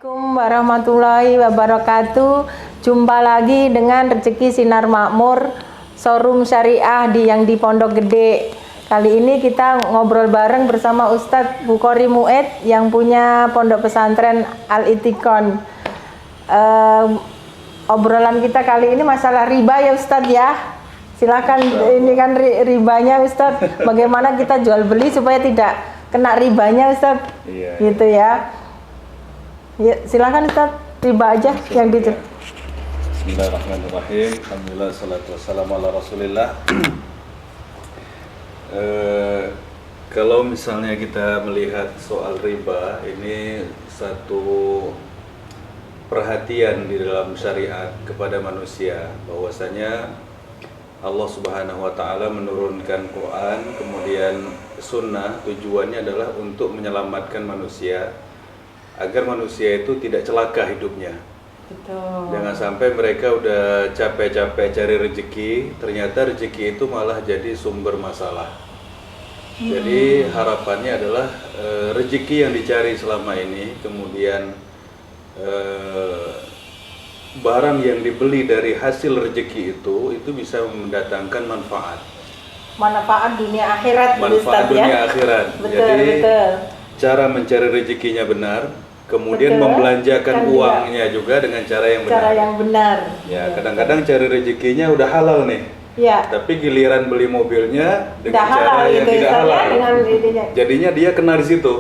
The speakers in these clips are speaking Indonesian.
Assalamualaikum warahmatullahi wabarakatuh. Jumpa lagi dengan Rezeki Sinar Makmur, showroom syariah yang di Pondok Gede. Kali ini kita ngobrol bareng bersama Ustadz Bukhari Mu'ed yang punya pondok pesantren Al-Itikon. Obrolan kita kali ini masalah riba ya Ustadz ya. Silakan, ini kan ribanya Ustadz. Bagaimana kita jual beli supaya tidak kena ribanya Ustadz? Iya. Gitu ya. Ya, silakan Ustaz, riba aja yang gitu. Bismillahirrahmanirrahim. Alhamdulillah, salatu wassalamu ala rasulillah. Kalau misalnya kita melihat soal riba, ini satu perhatian di dalam syariat kepada manusia, bahwasanya Allah Subhanahu wa Ta'ala menurunkan Quran, kemudian sunnah, tujuannya adalah untuk menyelamatkan manusia agar manusia itu tidak celaka hidupnya. Betul. Jangan sampai mereka udah capek-capek cari rezeki, ternyata rezeki itu malah jadi sumber masalah. Jadi harapannya adalah rezeki yang dicari selama ini, kemudian barang yang dibeli dari hasil rezeki itu bisa mendatangkan manfaat. Manfaat dunia akhirat, Manfaat Ustaz, dunia ya? akhirat. Betul, Jadi betul. cara mencari rezekinya benar, kemudian Betul. membelanjakan Kan uangnya juga dengan cara yang benar. Cara yang benar. Ya, kadang-kadang cari rezekinya udah halal nih. Ya. Tapi giliran beli mobilnya dengan Tidak cara halal yang gitu, tidak Ustaz, ya, halal. dengan ininya. Jadinya dia kena di situ.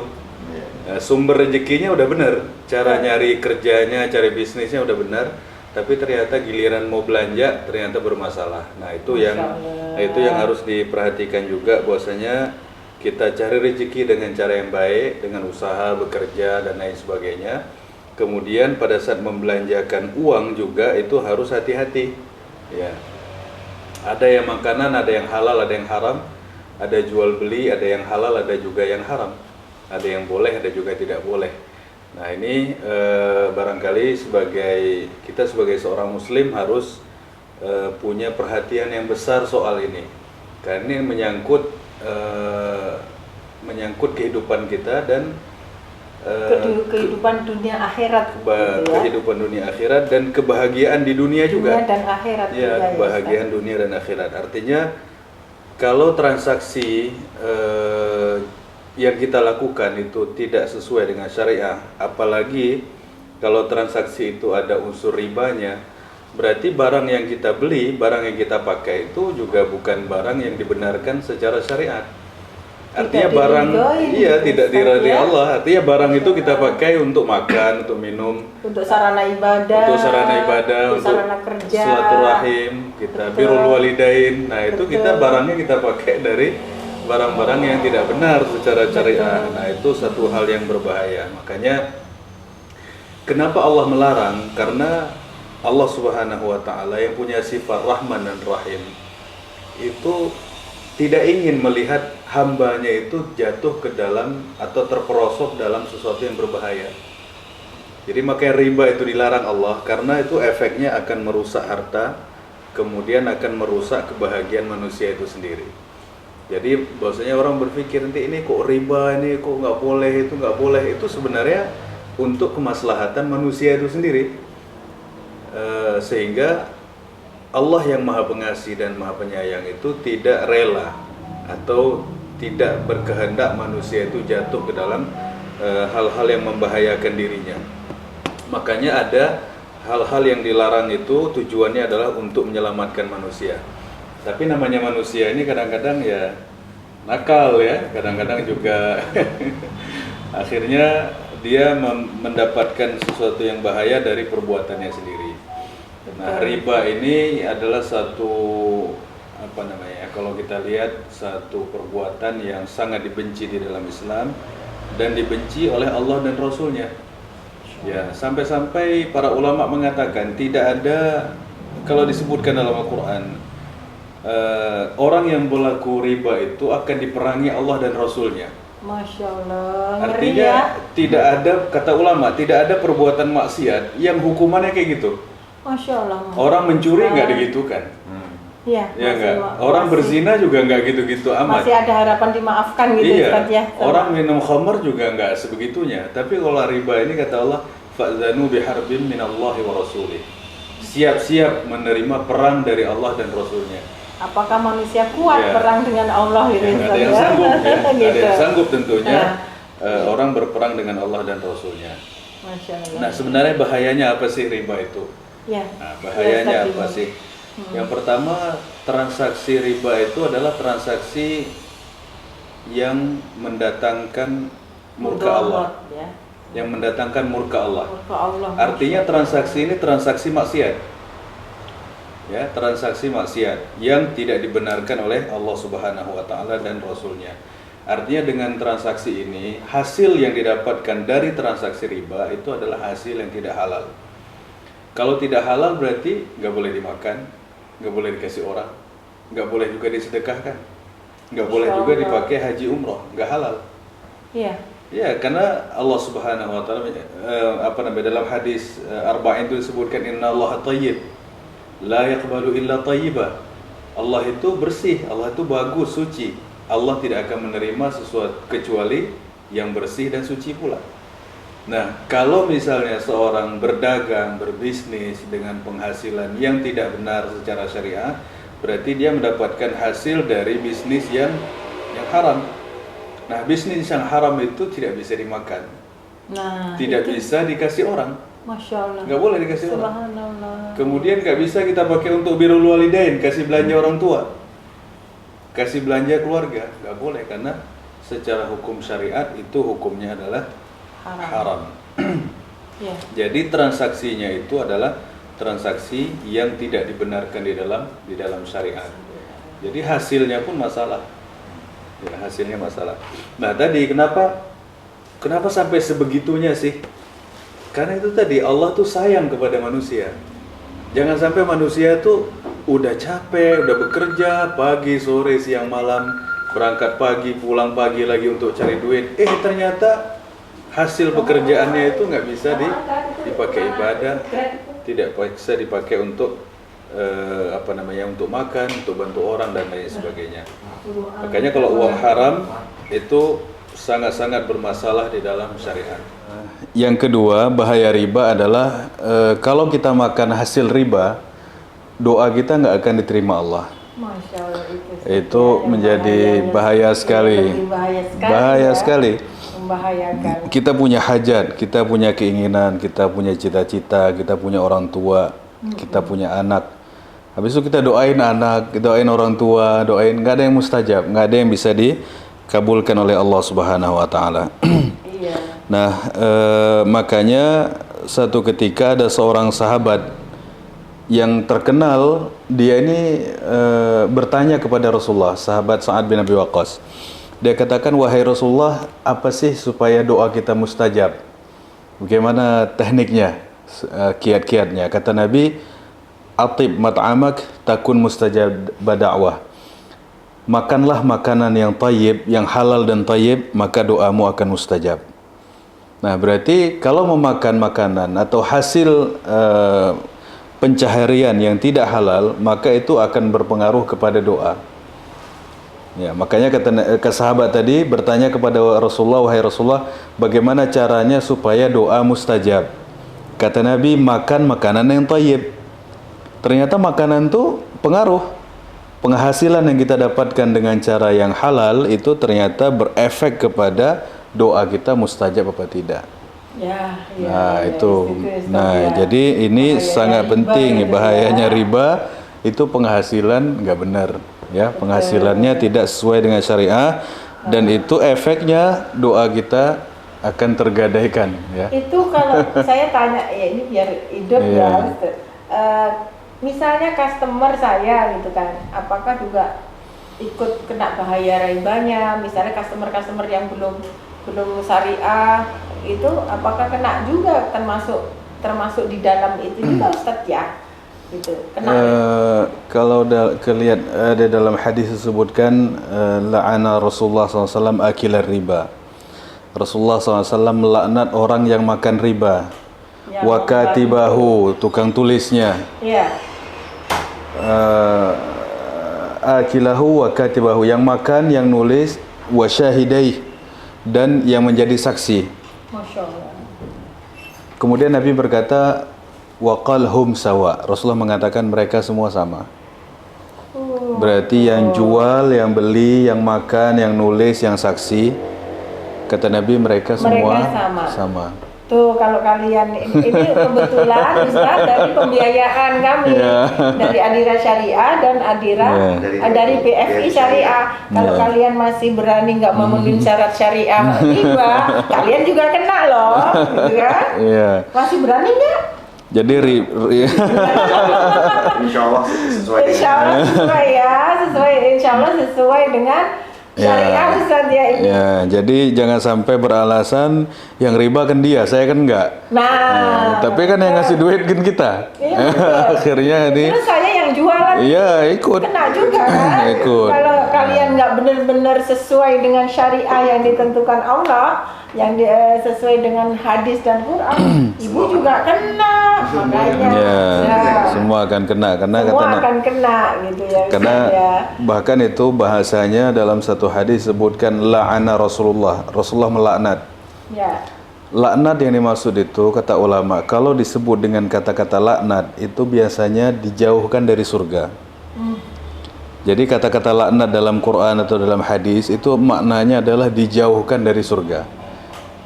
Nah, sumber rezekinya udah benar, cara nyari kerjanya, cari bisnisnya udah benar, tapi ternyata giliran mau belanja ternyata bermasalah. Nah, itu yang harus diperhatikan juga, bahwasanya kita cari rezeki dengan cara yang baik, dengan usaha, bekerja dan lain sebagainya. Kemudian pada saat membelanjakan uang juga itu harus hati-hati. Ya. Ada yang makanan, ada yang halal, ada yang haram. Ada jual beli, ada yang halal, ada juga yang haram. Ada yang boleh, ada juga tidak boleh. Nah, ini barangkali kita sebagai seorang muslim harus punya perhatian yang besar soal ini. Karena ini menyangkut kehidupan kita dan kehidupan dunia akhirat, gitu ya. Kehidupan dunia akhirat dan kebahagiaan di dunia juga. Dunia dan akhirat. Ya, kebahagiaan dunia dan akhirat. Artinya kalau transaksi yang kita lakukan itu tidak sesuai dengan syariah, apalagi kalau transaksi itu ada unsur ribanya, berarti barang yang kita beli, barang yang kita pakai itu juga bukan barang yang dibenarkan secara syariat. Artinya barang tidak diridhoi Allah. Artinya barang itu kita pakai untuk makan, untuk minum, untuk sarana ibadah, untuk sarana kerja, silaturahim, kita birrul walidain. Nah, itu kita barangnya kita pakai dari barang-barang yang tidak benar secara syariah. Nah, itu satu hal yang berbahaya. Makanya kenapa Allah melarang? Karena Allah Subhanahu wa Ta'ala yang punya sifat Rahman dan Rahim itu tidak ingin melihat hambanya itu jatuh ke dalam atau terperosok dalam sesuatu yang berbahaya. Jadi makanya riba itu dilarang Allah, karena itu efeknya akan merusak harta, kemudian akan merusak kebahagiaan manusia itu sendiri. Jadi bahwasanya orang berpikir nanti ini kok riba, ini kok nggak boleh, itu nggak boleh, itu sebenarnya untuk kemaslahatan manusia itu sendiri. Sehingga Allah yang Maha Pengasih dan Maha Penyayang itu tidak rela atau tidak berkehendak manusia itu jatuh ke dalam hal-hal yang membahayakan dirinya. Makanya ada hal-hal yang dilarang itu tujuannya adalah untuk menyelamatkan manusia. Tapi namanya manusia ini kadang-kadang ya nakal ya, kadang-kadang juga akhirnya dia mendapatkan sesuatu yang bahaya dari perbuatannya sendiri. Nah, riba ini adalah satu kalau kita lihat satu perbuatan yang sangat dibenci di dalam Islam dan dibenci oleh Allah dan Rasulnya. Ya, sampai-sampai para ulama mengatakan tidak ada, kalau disebutkan dalam Al-Quran, orang yang berlaku riba itu akan diperangi Allah dan Rasulnya. Masya Allah. Artinya tidak ada, kata ulama, tidak ada perbuatan maksiat yang hukumannya kayak gitu. Masya Allah. Orang mencuri nggak digitukan. Iya, Ya enggak. Orang berzina juga nggak gitu-gitu amat. Masih ada harapan dimaafkan gitu, Iya. Ustaz, ya. Orang minum khamr juga nggak sebegitunya. Tapi kalau riba ini kata Allah, fa'zanu biharbin minallahi wa rasulih. Siap-siap menerima perang dari Allah dan Rasulnya. Apakah manusia kuat Ya. perang dengan Allah gitu? Ada yang sanggup ya, Gitu. ada yang sanggup tentunya. Nah. Orang berperang dengan Allah dan Rasulnya. Masya Allah. Nah, sebenarnya bahayanya apa sih riba itu? Ya. Nah, bahayanya Ya, apa Ustaz, sih? Yang pertama, transaksi riba itu adalah transaksi yang mendatangkan murka Allah. Ya. Yang mendatangkan murka Allah. Murka Allah. Artinya transaksi ini transaksi maksiat. Ya, transaksi maksiat yang tidak dibenarkan oleh Allah Subhanahu wa taala dan Rasulnya. Artinya dengan transaksi ini, hasil yang didapatkan dari transaksi riba itu adalah hasil yang tidak halal. Kalau tidak halal berarti nggak boleh dimakan, nggak boleh dikasih orang, nggak boleh juga disedekahkan, nggak boleh juga dipakai haji umroh, nggak halal. Iya. Ya, karena Allah Subhanahu wa taala dalam hadis arba'in itu disebutkan innallaha thayyib la yaqbalu illa thayyiba. Allah itu bersih, Allah itu bagus, suci. Allah tidak akan menerima sesuatu kecuali yang bersih dan suci pula. Nah, kalau misalnya seorang berdagang, berbisnis dengan penghasilan yang tidak benar secara syariah, berarti dia mendapatkan hasil dari bisnis yang haram. Nah, bisnis yang haram itu tidak bisa dimakan. Nah, Tidak itu, bisa dikasih orang. Masya Allah. Nggak boleh dikasih orang. Subhanallah. Kemudian nggak bisa kita pakai untuk birrul walidain, kasih belanja orang tua, kasih belanja keluarga, nggak boleh karena secara hukum syariat itu hukumnya adalah haram. Ya. Jadi transaksinya itu adalah transaksi yang tidak dibenarkan di dalam syariat. Jadi hasilnya pun masalah. Ya, hasilnya masalah. Nah, tadi kenapa sampai sebegitunya sih? Karena itu tadi Allah tuh sayang kepada manusia. Jangan sampai manusia tuh udah capek, udah bekerja pagi, sore, siang, malam, berangkat pagi, pulang pagi lagi untuk cari duit. Ternyata hasil pekerjaannya itu nggak bisa dipakai ibadah, tidak bisa dipakai untuk untuk makan, untuk bantu orang dan lain sebagainya. Makanya kalau uang haram itu sangat-sangat bermasalah di dalam syariat. Yang kedua, bahaya riba adalah kalau kita makan hasil riba, doa kita nggak akan diterima Allah. Masya Allah Itu menjadi bahaya sekali. Bahaya sekali. Membahayakan. Kita punya hajat, kita punya keinginan, kita punya cita-cita, kita punya orang tua, kita punya anak. Habis itu kita doain anak, doain orang tua, doain, nggak ada yang mustajab, nggak ada yang bisa dikabulkan oleh Allah Subhanahu wa taala. Iya. Nah, makanya satu ketika ada seorang sahabat yang terkenal, dia ini bertanya kepada Rasulullah, sahabat Sa'ad bin Abi Waqqas. Dia katakan, wahai Rasulullah, apa sih supaya doa kita mustajab? Bagaimana tekniknya, kiat-kiatnya? Kata Nabi, atib mat'amak takun mustajab bada'wah. Makanlah makanan yang tayyib, yang halal dan tayyib, maka doamu akan mustajab. Nah, berarti kalau memakan makanan atau hasil pencaharian yang tidak halal, maka itu akan berpengaruh kepada doa. Ya, makanya kata sahabat tadi bertanya kepada Rasulullah, wahai Rasulullah, bagaimana caranya supaya doa mustajab? Kata Nabi, makan makanan yang tayyib. Ternyata makanan itu pengaruh. Penghasilan yang kita dapatkan dengan cara yang halal itu ternyata berefek kepada doa kita mustajab apa tidak. Ya, Nah, ya, itu. Nah, jadi ini bahayanya sangat riba penting. gitu Bahayanya ya. riba itu penghasilan nggak benar. Ya, penghasilannya tidak sesuai dengan syariah dan itu efeknya doa kita akan tergadaikan. Ya. Itu kalau saya tanya, ya ini biar hidup Iya. ya. Ustaz. Misalnya customer saya gitu kan, apakah juga ikut kena bahaya ribanya? Misalnya customer yang belum syariah itu, apakah kena juga termasuk di dalam itu juga Ustaz ya? Gitu. Kena. Kalau kelihat ada dalam hadis disebutkan la'ana Rasulullah SAW akilar riba. Rasulullah SAW melaknat orang yang makan riba. Ya, Wa katibahu, tukang tulisnya. Iya. Akilahu wa katibahu, yang makan, yang nulis, wa syahidai, dan yang menjadi saksi. Masya Allah. Kemudian Nabi berkata, waqal hum sawa. Rasulullah mengatakan mereka semua sama. Berarti yang jual, yang beli, yang makan, yang nulis, yang saksi, kata Nabi mereka semua sama. Tuh kalau kalian ini kebetulan Ustaz dari pembiayaan kami dari Adira Syariah dan Adira dari BFI Syariah. Kalau kalian masih berani nggak memenuhi syarat syariah riba, kalian juga kena loh, gitu kan? Masih berani nggak? Jadi Insya Allah sesuai. Insya Allah sesuai ya, Insya Allah sesuai dengan syariah Ustaz ya ini. Ya, jadi jangan sampai beralasan yang riba kan dia, saya kan enggak. Nah, tapi kan yang ngasih duit kan kita. Iya, Akhirnya ini. Terus saya yang jualan. Iya, ikut. Kena juga kan. Ikut. Kalau kalian nggak benar-benar sesuai dengan syariah yang ditentukan Allah, yang sesuai dengan hadis dan Quran, ibu juga kena. Makanya. Semua akan kena karena semua akan kena gitu ya. Karena bahkan itu bahasanya dalam satu hadis sebutkan la'ana Rasulullah melaknat. Ya. Laknat yang dimaksud itu kata ulama, kalau disebut dengan kata-kata laknat itu biasanya dijauhkan dari surga. Jadi kata-kata laknat dalam Quran atau dalam hadis itu maknanya adalah dijauhkan dari surga.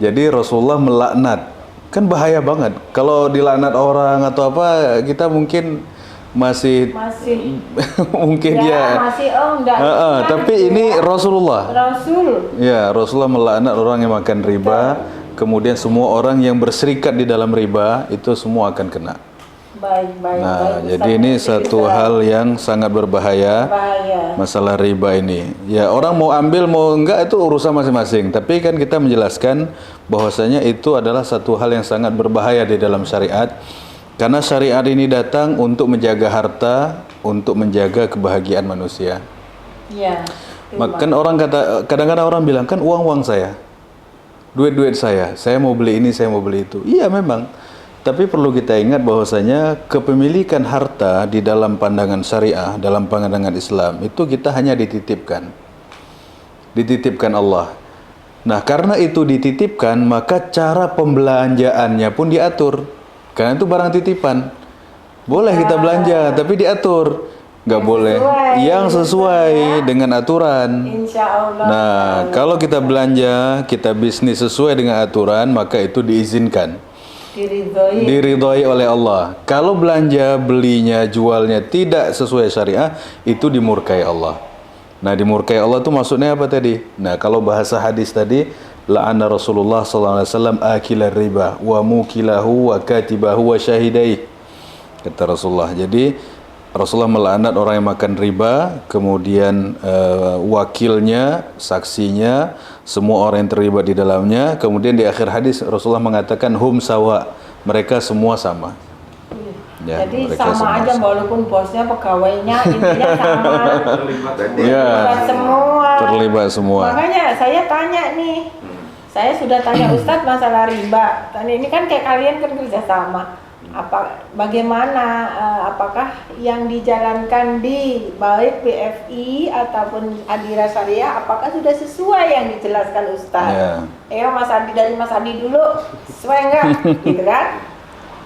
Jadi Rasulullah melaknat, kan bahaya banget. Kalau dilaknat orang atau apa, kita mungkin masih mungkin tapi ini Rasulullah. Rasulullah melaknat orang yang makan riba. Kemudian semua orang yang berserikat di dalam riba itu semua akan kena. Jadi ini satu hal yang sangat berbahaya. Masalah riba ini. Ya, orang mau ambil mau enggak itu urusan masing-masing. Tapi kan kita menjelaskan bahwasanya itu adalah satu hal yang sangat berbahaya di dalam syariat. Karena syariat ini datang untuk menjaga harta, untuk menjaga kebahagiaan manusia. Iya. Makan orang kadang-kadang orang bilang kan uang saya. Duit saya mau beli ini, saya mau beli itu. Iya memang. Tapi perlu kita ingat bahwasanya kepemilikan harta di dalam pandangan syariah, dalam pandangan Islam, itu kita hanya dititipkan. Dititipkan Allah. Nah, karena itu dititipkan, maka cara pembelanjaannya pun diatur. Karena itu barang titipan. Boleh kita belanja, tapi diatur. Nggak boleh yang sesuai dengan aturan. Insya Allah. Nah, kalau kita belanja, kita bisnis sesuai dengan aturan, maka itu diizinkan. Diridhoi oleh Allah. Kalau belanja, belinya, jualnya tidak sesuai syariah, itu dimurkai Allah. Nah, dimurkai Allah itu maksudnya apa tadi? Nah, kalau bahasa hadis tadi, la'ana Rasulullah SAW akilar riba wa mukilahu wa katibahu wa syahidai. Kata Rasulullah. Jadi Rasulullah melaknat orang yang makan riba, kemudian wakilnya, saksinya, semua orang yang terlibat di dalamnya. Kemudian di akhir hadis Rasulullah mengatakan hum sawa, mereka semua sama. Ya, jadi sama aja walaupun bosnya, pegawainya, intinya sama. Terlibat semua. Makanya saya tanya nih, saya sudah tanya Ustadz masalah riba. Ini kan kayak kalian kan kerja sama. Bagaimana apakah yang dijalankan di baik BFI ataupun Adira Syariah apakah sudah sesuai yang dijelaskan Ustaz? Mas Adi, dari Mas Adi dulu, sesuai enggak? Gitu kan?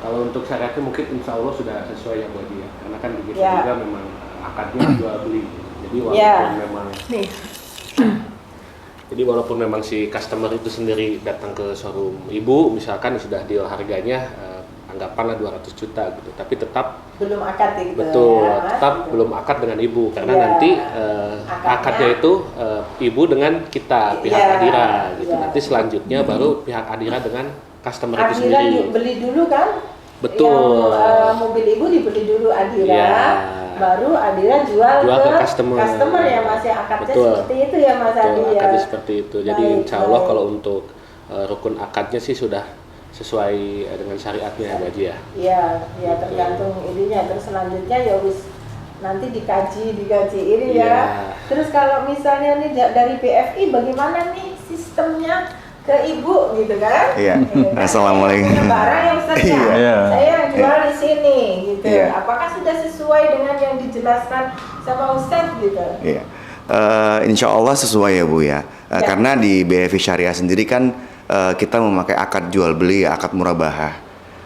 Kalau untuk syariatnya mungkin insya Allah sudah sesuai ya Bu Adi ya, karena kan begitu juga memang akadnya jual beli. Jadi walaupun memang jadi walaupun memang si customer itu sendiri datang ke showroom ibu, misalkan sudah deal harganya anggapanlah 200 juta gitu, tapi tetap belum akad gitu. Betul, tetap belum akad dengan ibu karena nanti akadnya itu ibu dengan kita pihak Adira gitu. Nanti selanjutnya baru pihak Adira dengan customer itu sendiri. Adira beli dulu kan? Betul. Yang mobil ibu dibeli dulu Adira, baru Adira jual ke customer ya Mas ya, akadnya seperti itu ya Mas Adi ya. Akadnya seperti itu. Jadi insya Allah kalau untuk rukun akadnya sih sudah sesuai dengan syariatnya ya Bu Haji ya. Iya, tergantung ininya. Terus selanjutnya ya wis nanti dikaji ini ya. Terus kalau misalnya nih dari BFI bagaimana nih sistemnya ke ibu gitu kan? Iya. Assalamualaikum. Barang yang saya yang jual di sini gitu. Apakah sudah sesuai dengan yang dijelaskan sama Ustadz gitu? Iya. Insya Allah sesuai ya Bu ya. Karena di BFI Syariah sendiri kan kita memakai akad jual beli, akad murabahah.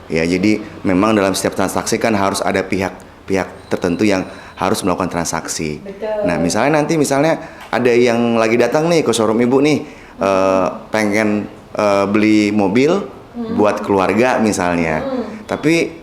Ya, jadi memang dalam setiap transaksi kan harus ada pihak tertentu yang harus melakukan transaksi. Betul. Nah, misalnya ada yang lagi datang nih ke showroom ibu nih, pengen beli mobil buat keluarga misalnya, tapi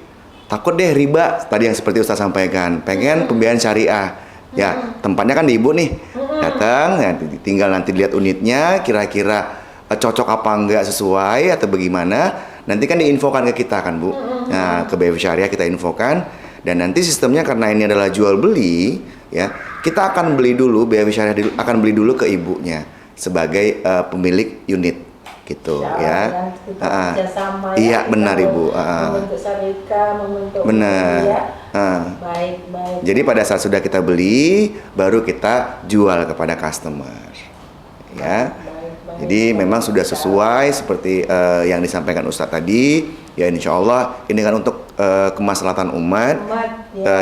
takut deh riba, tadi yang seperti Ustaz sampaikan, pengen pembiayaan syariah. Ya, tempatnya kan di ibu nih, datang, ya, tinggal nanti lihat unitnya, kira-kira cocok apa enggak, sesuai atau bagaimana, nanti kan diinfokan ke kita kan Bu. Nah, ke BW Syariah kita infokan, dan nanti sistemnya karena ini adalah jual beli, ya, kita akan beli dulu, BW Syariah akan beli dulu ke ibunya sebagai pemilik unit gitu ya. Iya benar Ibu. Membentuk syarikat, membentuk benar. Ya. Baik. Jadi pada saat sudah kita beli, baru kita jual kepada customer. Ya. Jadi memang sudah sesuai seperti yang disampaikan Ustadz tadi. Ya insya Allah ini kan untuk kemaslahatan umat.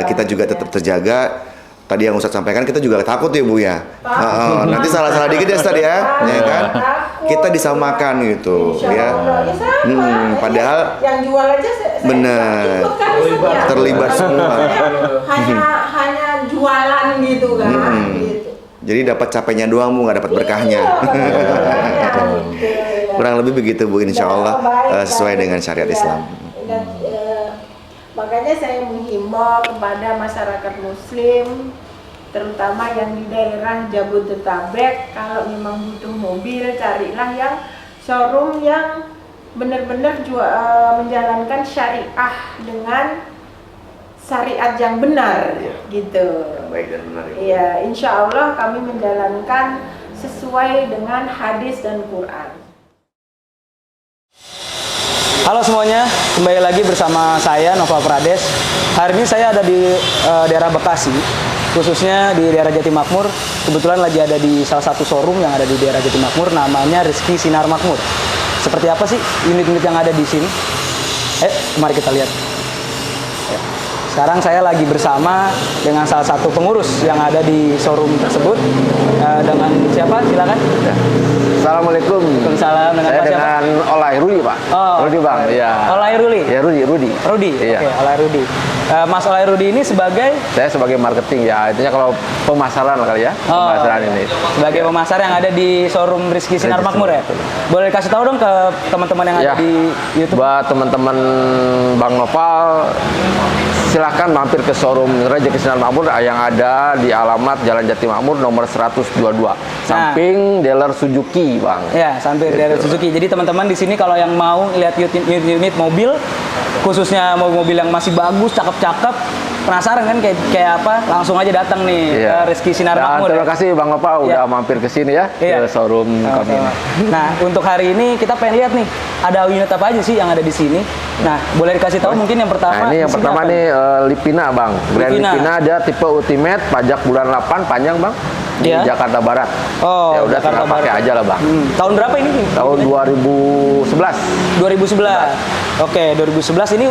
Kita juga tetap terjaga. Tadi yang Ustadz sampaikan, kita juga takut ya Bu ya. Nanti salah-salah dikit ya Ustadz ya kan? Kita disamakan gitu ya. Padahal yang jual aja benar terlibat semua. Hanya jualan gitu kan. Gitu. Jadi dapat capeknya doang Bu, nggak dapat berkahnya. Kurang lebih begitu Bu, insya Allah sesuai dengan syariat Islam. Makanya saya menghimbau kepada masyarakat Muslim, terutama yang di daerah Jabodetabek, kalau memang butuh mobil, carilah yang showroom yang benar-benar menjalankan syariah dengan syariat yang benar, gitu. Baik dan benar. Ya, insya Allah kami menjalankan sesuai dengan hadis dan Quran. Halo semuanya, kembali lagi bersama saya Nova Prades. Hari ini saya ada di daerah Bekasi, khususnya di daerah Jatimakmur. Kebetulan lagi ada di salah satu showroom yang ada di daerah Jatimakmur, namanya Rizky Sinar Makmur. Seperti apa sih unit-unit yang ada di sini? Mari kita lihat. Sekarang saya lagi bersama dengan salah satu pengurus yang ada di showroom tersebut. Dengan siapa? Silakan. Assalamualaikum. Waalaikumsalam. Dengan Saya Pak siapa? dengan Olay Rudi, Pak. Oh, Rudi, Bang. Iya. Olay Rudi. Ya, Rudi. Rudi. Iya. Oke, Olay Rudi. Mas Olay Rudi ini sebagai Saya sebagai marketing ya, intinya kalau pemasaran lah kali ya, pemasaran ini. sebagai pemasar yang ada di showroom Rizky Sinar Rizky Makmur ya. Sinar. Boleh kasih tahu dong ke teman-teman yang ada Ya. di YouTube. Buat teman-teman Bang Noval, silahkan mampir ke showroom Rizky Sinar Makmur yang ada di alamat Jalan Jatimakmur nomor 122, samping dealer Suzuki, Bang. Ya, sampai dari Suzuki. Jadi teman-teman di sini kalau yang mau lihat unit mobil, khususnya mobil yang masih bagus, cakep-cakep, penasaran kan kayak apa? Langsung aja datang nih ke Rizky Sinar Dan Makmur. terima kasih Bang Noval udah mampir ke sini ya, ke showroom kami. Nah, untuk hari ini kita pengen lihat nih, ada unit apa aja sih yang ada di sini. Nah, boleh dikasih tahu mungkin yang pertama. Nah, ini yang di sini pertama apa nih Livina, Bang. Grand Livina dia tipe Ultimate, pajak bulan 8 panjang, Bang. Di Jakarta Barat. Oh, ya udah Jakarta tinggal pakai Barat. aja lah, Bang. Tahun berapa ini? Tahun 2011. 2011. Oke, 2011 ini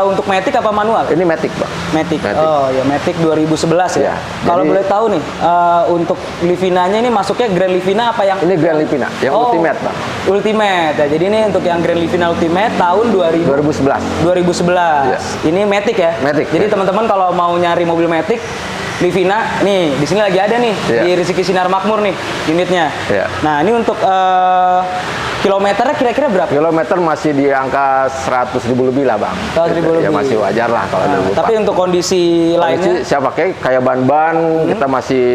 untuk Matic apa manual? Ini Matic, Bang. Matic. Matic. Oh, ya Matic 2011 ya. Ya, Kalau jadi- boleh tahu nih, untuk Livinanya ini masuknya Grand Livina apa yang Ini Grand Livina, yang Ultimate, Bang. Ultimate. Ya, jadi ini untuk yang Grand Livina Ultimate tahun 2011. 2011. Iya. Ini Matic ya. Matic, Jadi ya. teman-teman kalau mau nyari mobil Matic Livina, nih di sini lagi ada nih Iya. di Rizky Sinar Makmur nih unitnya. Iya. Nah ini untuk kilometernya kira-kira berapa? Kilometer masih di angka 100.000 lebih lah, Bang. 100.000 Ya lebih. masih wajar lah kalau ada lupa. Tapi untuk kondisi lainnya, saya pakai kayak ban-ban, kita masih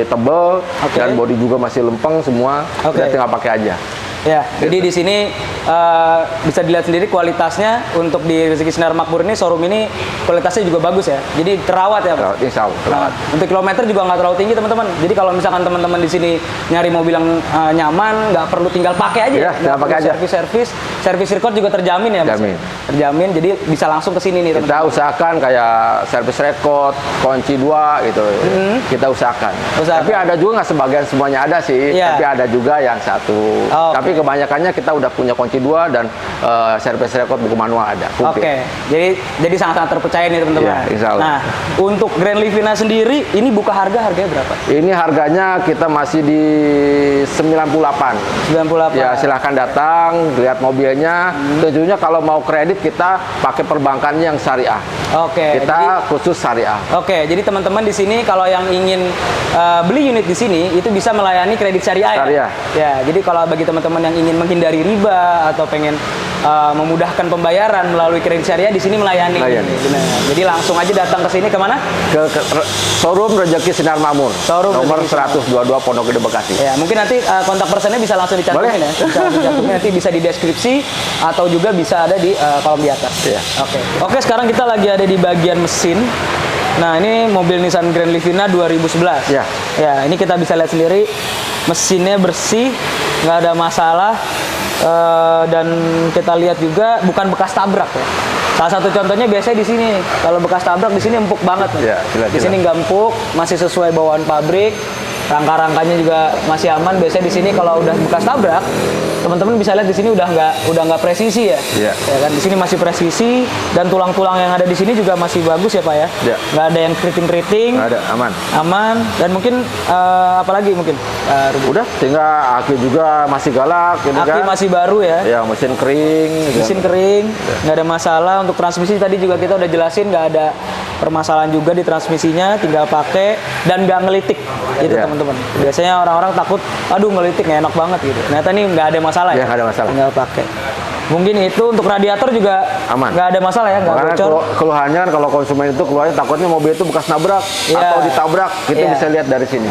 tebel, Oke. dan bodi juga masih lempeng semua. Oke. Kita tinggal pakai aja. ya. Jadi di sini bisa dilihat sendiri kualitasnya untuk di Rizky Sinar Makmur ini showroom ini kualitasnya juga bagus ya. Jadi terawat ya, Pak. Insya Allah, terawat. Untuk kilometer juga nggak terlalu tinggi teman-teman. Jadi kalau misalkan teman-teman di sini nyari mobil yang nyaman, nggak perlu tinggal pakai aja. Iya, tinggal Nggak pakai perlu aja. Servis record juga terjamin ya, Mas? Terjamin. Terjamin. Jadi bisa langsung ke sini nih, Kita teman-teman. usahakan kayak servis record, kunci 2 gitu. Kita usahakan. Usahakan. Tapi ada juga nggak sebagian semuanya ada sih. Iya. Tapi ada juga yang satu. Oke. Tapi Tapi kebanyakannya kita udah punya kunci 2 dan service record buku manual ada. Oke, jadi sangat-sangat terpercaya nih teman-teman. Iya, insya Allah. Nah, untuk Grand Livina sendiri, ini buka harganya berapa? Ini harganya kita masih di 98. 98. Ya silahkan datang, lihat mobilnya. Tentunya kalau mau kredit kita pakai perbankannya yang syariah. Oke. Kita khusus syariah. Oke, jadi teman-teman di sini kalau yang ingin beli unit di sini itu bisa melayani kredit syariah. Syariah. Ya, jadi kalau bagi teman-teman yang ingin menghindari riba atau pengen memudahkan pembayaran melalui kredit syariah di sini melayani. Benar. Jadi langsung aja datang ke sini kemana? Ke showroom Rezeki Sinar Makmur. Showroom nomor Rezeki 122 Pondok Gede Bekasi. Ya, mungkin nanti kontak personnya bisa langsung dicantumin Boleh. ya. Bisa dicantumin, nanti bisa di deskripsi atau juga bisa ada di kolom di atas. Iya. Oke, sekarang kita lagi ada di bagian mesin. Nah, ini mobil Nissan Grand Livina 2011. Ya. Ya, ini kita bisa lihat sendiri mesinnya bersih, nggak ada masalah. Dan kita lihat juga bukan bekas tabrak ya. Salah satu contohnya biasanya di sini. Kalau bekas tabrak di sini empuk banget nih. Ya, Di sini nggak empuk, masih sesuai bawaan pabrik. Rangka-rangkanya juga masih aman. Biasanya di sini kalau udah bekas tabrak, teman-teman bisa lihat di sini udah nggak presisi ya. Iya. Ya kan di sini masih presisi dan tulang-tulang yang ada di sini juga masih bagus ya Pak ya. Iya. Nggak ada yang keriting-keriting. Nggak ada, aman. Aman dan mungkin apalagi mungkin Rudy? Udah, tinggal aki juga masih galak gitu Aki kan. masih baru ya. Ya, mesin kering. gitu. Mesin kering, nggak ada masalah. Untuk transmisi tadi juga kita udah jelasin nggak ada permasalahan juga di transmisinya, tinggal pakai dan nggak ngelitik gitu Iya. teman-teman. Biasanya orang-orang takut, aduh ngelitik nggak enak banget gitu. Ternyata ini nggak ada masalah Ya, ya. nggak ada masalah. Tinggal pakai. Mungkin itu untuk radiator juga Aman. nggak ada masalah ya, nggak Makanya bocor. keluhannya kan kalau konsumen itu keluarnya takutnya mobil itu bekas nabrak Iya. atau ditabrak, kita Iya. bisa lihat dari sini.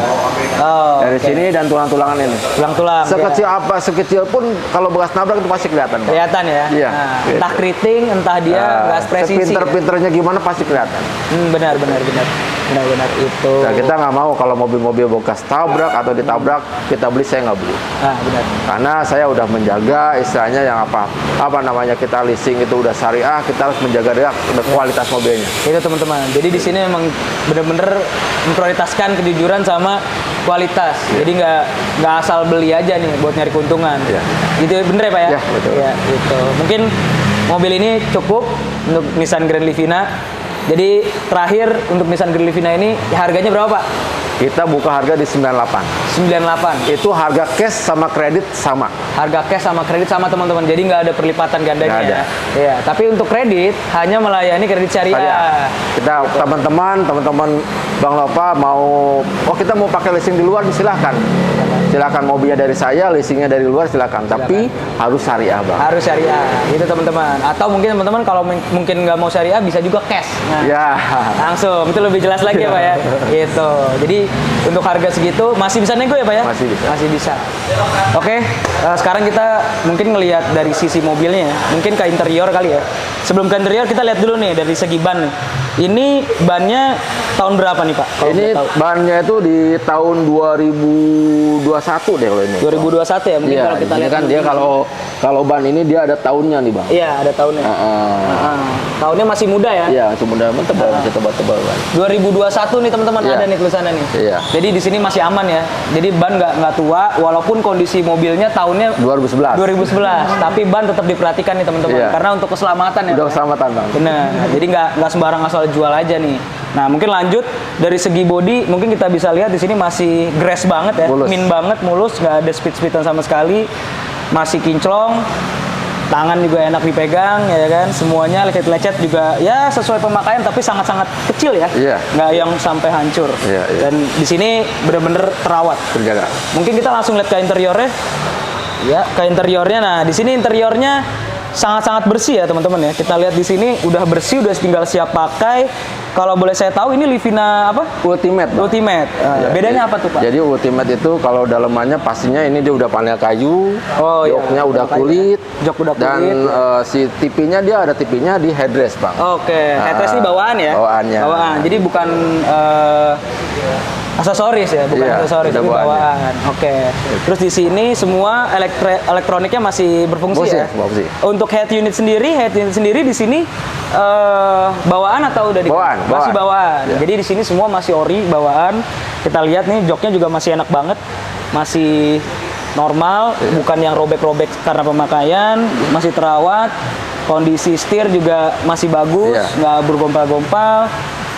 Oh, Dari oke. sini dan tulang-tulangan ini. Tulang-tulang. Sekecil ya. apa, sekecil pun kalau bekas nabrak itu pasti kelihatan, Pak. Kelihatan ya. Iya. Nah, entah keriting, entah dia nggak presisi. Sepinter-pinternya gimana pasti kelihatan. Benar itu. Nah, kita nggak mau kalau mobil-mobil bekas tabrak atau ditabrak kita beli, saya nggak beli. Nah, benar. Karena saya udah menjaga istilahnya yang apa namanya, kita leasing itu udah syariah, kita harus menjaga dia kualitas mobilnya. Itu teman-teman. Jadi di sini memang benar-benar memprioritaskan kejujuran sama kualitas. Jadi nggak asal beli aja nih buat nyari keuntungan. Iya. Gitu bener ya Pak ya? Iya, betul. Iya, gitu. Mungkin mobil ini cukup untuk Nissan Grand Livina. Jadi terakhir untuk Nissan Grand Livina ini harganya berapa Pak? Kita buka harga di 98. 98. Itu harga cash sama kredit sama. Harga cash sama kredit sama teman-teman. Jadi nggak ada perlipatan gandanya Nggak ada. ya. Iya, tapi untuk kredit hanya melayani kredit syariah. Kita teman-teman Bang Lopa kita mau pakai leasing di luar, silahkan. Silahkan, mobilnya dari saya, leasingnya dari luar silahkan. Tapi harus syariah, Bang. Harus syariah, gitu teman-teman. Atau mungkin teman-teman kalau mungkin nggak mau syariah bisa juga cash. Nah, Ya. langsung, itu lebih jelas lagi ya Pak ya. Gitu. Jadi untuk harga segitu masih bisa nego ya Pak ya? Masih bisa. Masih bisa. Oke, sekarang kita mungkin ngelihat dari sisi mobilnya, mungkin ke interior kali ya. Sebelum ke interior kita lihat dulu nih dari segi ban nih. Ini bannya tahun berapa nih Pak? Kalau Ini boleh tahu. bannya itu di tahun 2021 deh kalau ini. 2021 ya mungkin Iya, kalau kita ini lihat. kan dia kalau ban ini dia ada tahunnya nih, Bang. Iya, ada tahunnya. Tahunnya masih muda ya. Iya, cuma tebal, masih tebal-tebal, Bang. 2021 nih teman-teman, Iya. ada nih tulisannya nih. Iya. Jadi di sini masih aman ya. Jadi ban nggak tua walaupun kondisi mobilnya tahunnya 2011. 2011, tapi ban tetap diperhatikan nih teman-teman Iya. karena untuk keselamatan ya. Udah Pak. keselamatan, Bang. Benar. Jadi nggak sembarang asal jual aja nih. Nah, mungkin lanjut dari segi bodi, mungkin kita bisa lihat di sini masih grass banget ya, Mulus. min banget, mulus, nggak ada speed-speedan sama sekali, masih kinclong, tangan juga enak dipegang ya kan, semuanya lecet-lecet juga ya sesuai pemakaian tapi sangat-sangat kecil ya, Iya. nggak yang sampai hancur. Iya, iya. Dan di sini bener-bener terawat. Terjaga. Mungkin kita langsung lihat ke interiornya. Ya, ke interiornya. Nah, di sini interiornya sangat-sangat bersih ya, teman-teman ya. Kita lihat di sini udah bersih, udah tinggal siap pakai. Kalau boleh saya tahu ini Livina apa? Ultimate, Bang. Ultimate. Ya, Bedanya jadi- apa tuh, Pak? Jadi Ultimate itu kalau dalemannya pastinya ini dia udah panel kayu, Oh, iya. joknya udah Kayu. kulit, Jok udah dan kulit. si TV-nya dia ada TV-nya di headrest, Bang. Oke, headrest ini bawaan ya? Bawaannya. Bawaan. Jadi bukan aksesoris ya, bukan Iya, aksesoris, udah tapi bawaannya. bawaan. Oke. Terus di sini semua elektroniknya masih berfungsi Fungsi, ya? fungsi. Untuk head unit sendiri di sini bawaan atau udah di Bawaan, Masih bawaan. Iya. Jadi di sini semua masih ori bawaan. Kita lihat nih joknya juga masih enak banget. Masih normal, bukan yang robek-robek karena pemakaian, masih terawat. Kondisi setir juga masih bagus, Iya. nggak bergompal-gompal.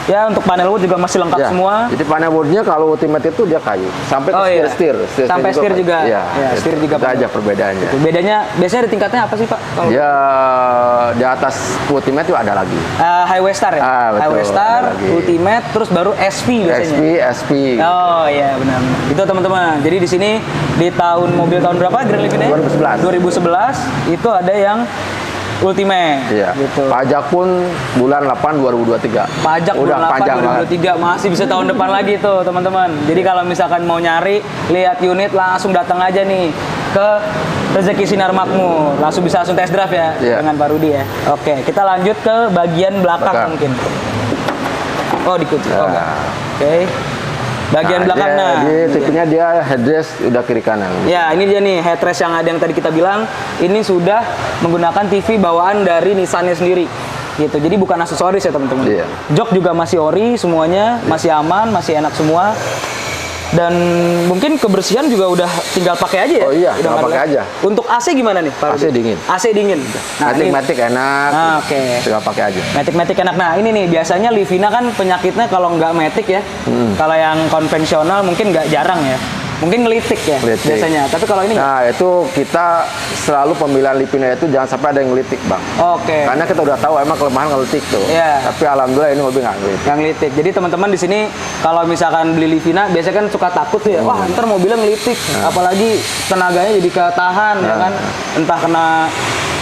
Ya, untuk panel wood juga masih lengkap Ya, semua. jadi panel boardnya kalau Ultimate itu dia kayu, sampai ke Oh, iya. setir. Sampai setir juga. Iya, Ya, setir juga itu aja panel. perbedaannya. Itu bedanya biasanya di tingkatnya apa sih, Pak? Kalau Ya di atas Ultimate itu ada lagi. Highway Star ya? Betul, Highway Star, ada lagi. Ultimate, terus baru SV biasanya. SP. Oh iya benar. Itu teman-teman. Jadi di sini di mobil tahun berapa Grand Livina? 2011. 2011 itu ada yang Ultimate. Iya. Gitu. Pajak pun bulan 8 2023. Pajak udah bulan 8 panjang banget. 2023 masih bisa tahun depan lagi tuh teman-teman. Jadi kalau misalkan mau nyari lihat unit langsung datang aja nih ke Rezeki Sinar Makmur. Langsung test drive ya Iya. dengan Pak Rudi ya. Oke, kita lanjut ke bagian belakang mungkin. Oh dikunci. Oh, enggak. Oke. Bagian belakang Dia tipenya dia headrest udah kiri kanan. Ya, ini dia nih headrest yang ada yang tadi kita bilang. Ini sudah menggunakan TV bawaan dari Nissan-nya sendiri. Gitu. Jadi bukan aksesoris ya, teman-teman. Iya. Jok juga masih ori semuanya, masih aman, masih enak semua. Dan mungkin kebersihan juga udah tinggal pakai aja ya. Oh iya, udah tinggal nggak pakai ada- aja. Untuk AC gimana nih, Pak AC Rudi? dingin. AC dingin. Nah, ini Matic enak. Ah, oke. Tinggal pakai aja. Matic enak. Nah ini nih biasanya Livina kan penyakitnya kalau nggak matic ya, kalau yang konvensional mungkin nggak jarang ya, mungkin ngelitik ya Ngelitik. biasanya. Tapi kalau ini nggak? Nah, itu kita selalu pemilihan Livina itu jangan sampai ada yang ngelitik, Bang. Oke. Karena kita udah tahu emang kelemahan ngelitik tuh. Iya. Tapi alhamdulillah ini mobil nggak ngelitik. Yang ngelitik. Jadi teman-teman di sini kalau misalkan beli Livina biasanya kan suka takut tuh ya, wah ntar mobilnya ngelitik, apalagi tenaganya jadi ketahan ya kan, entah kena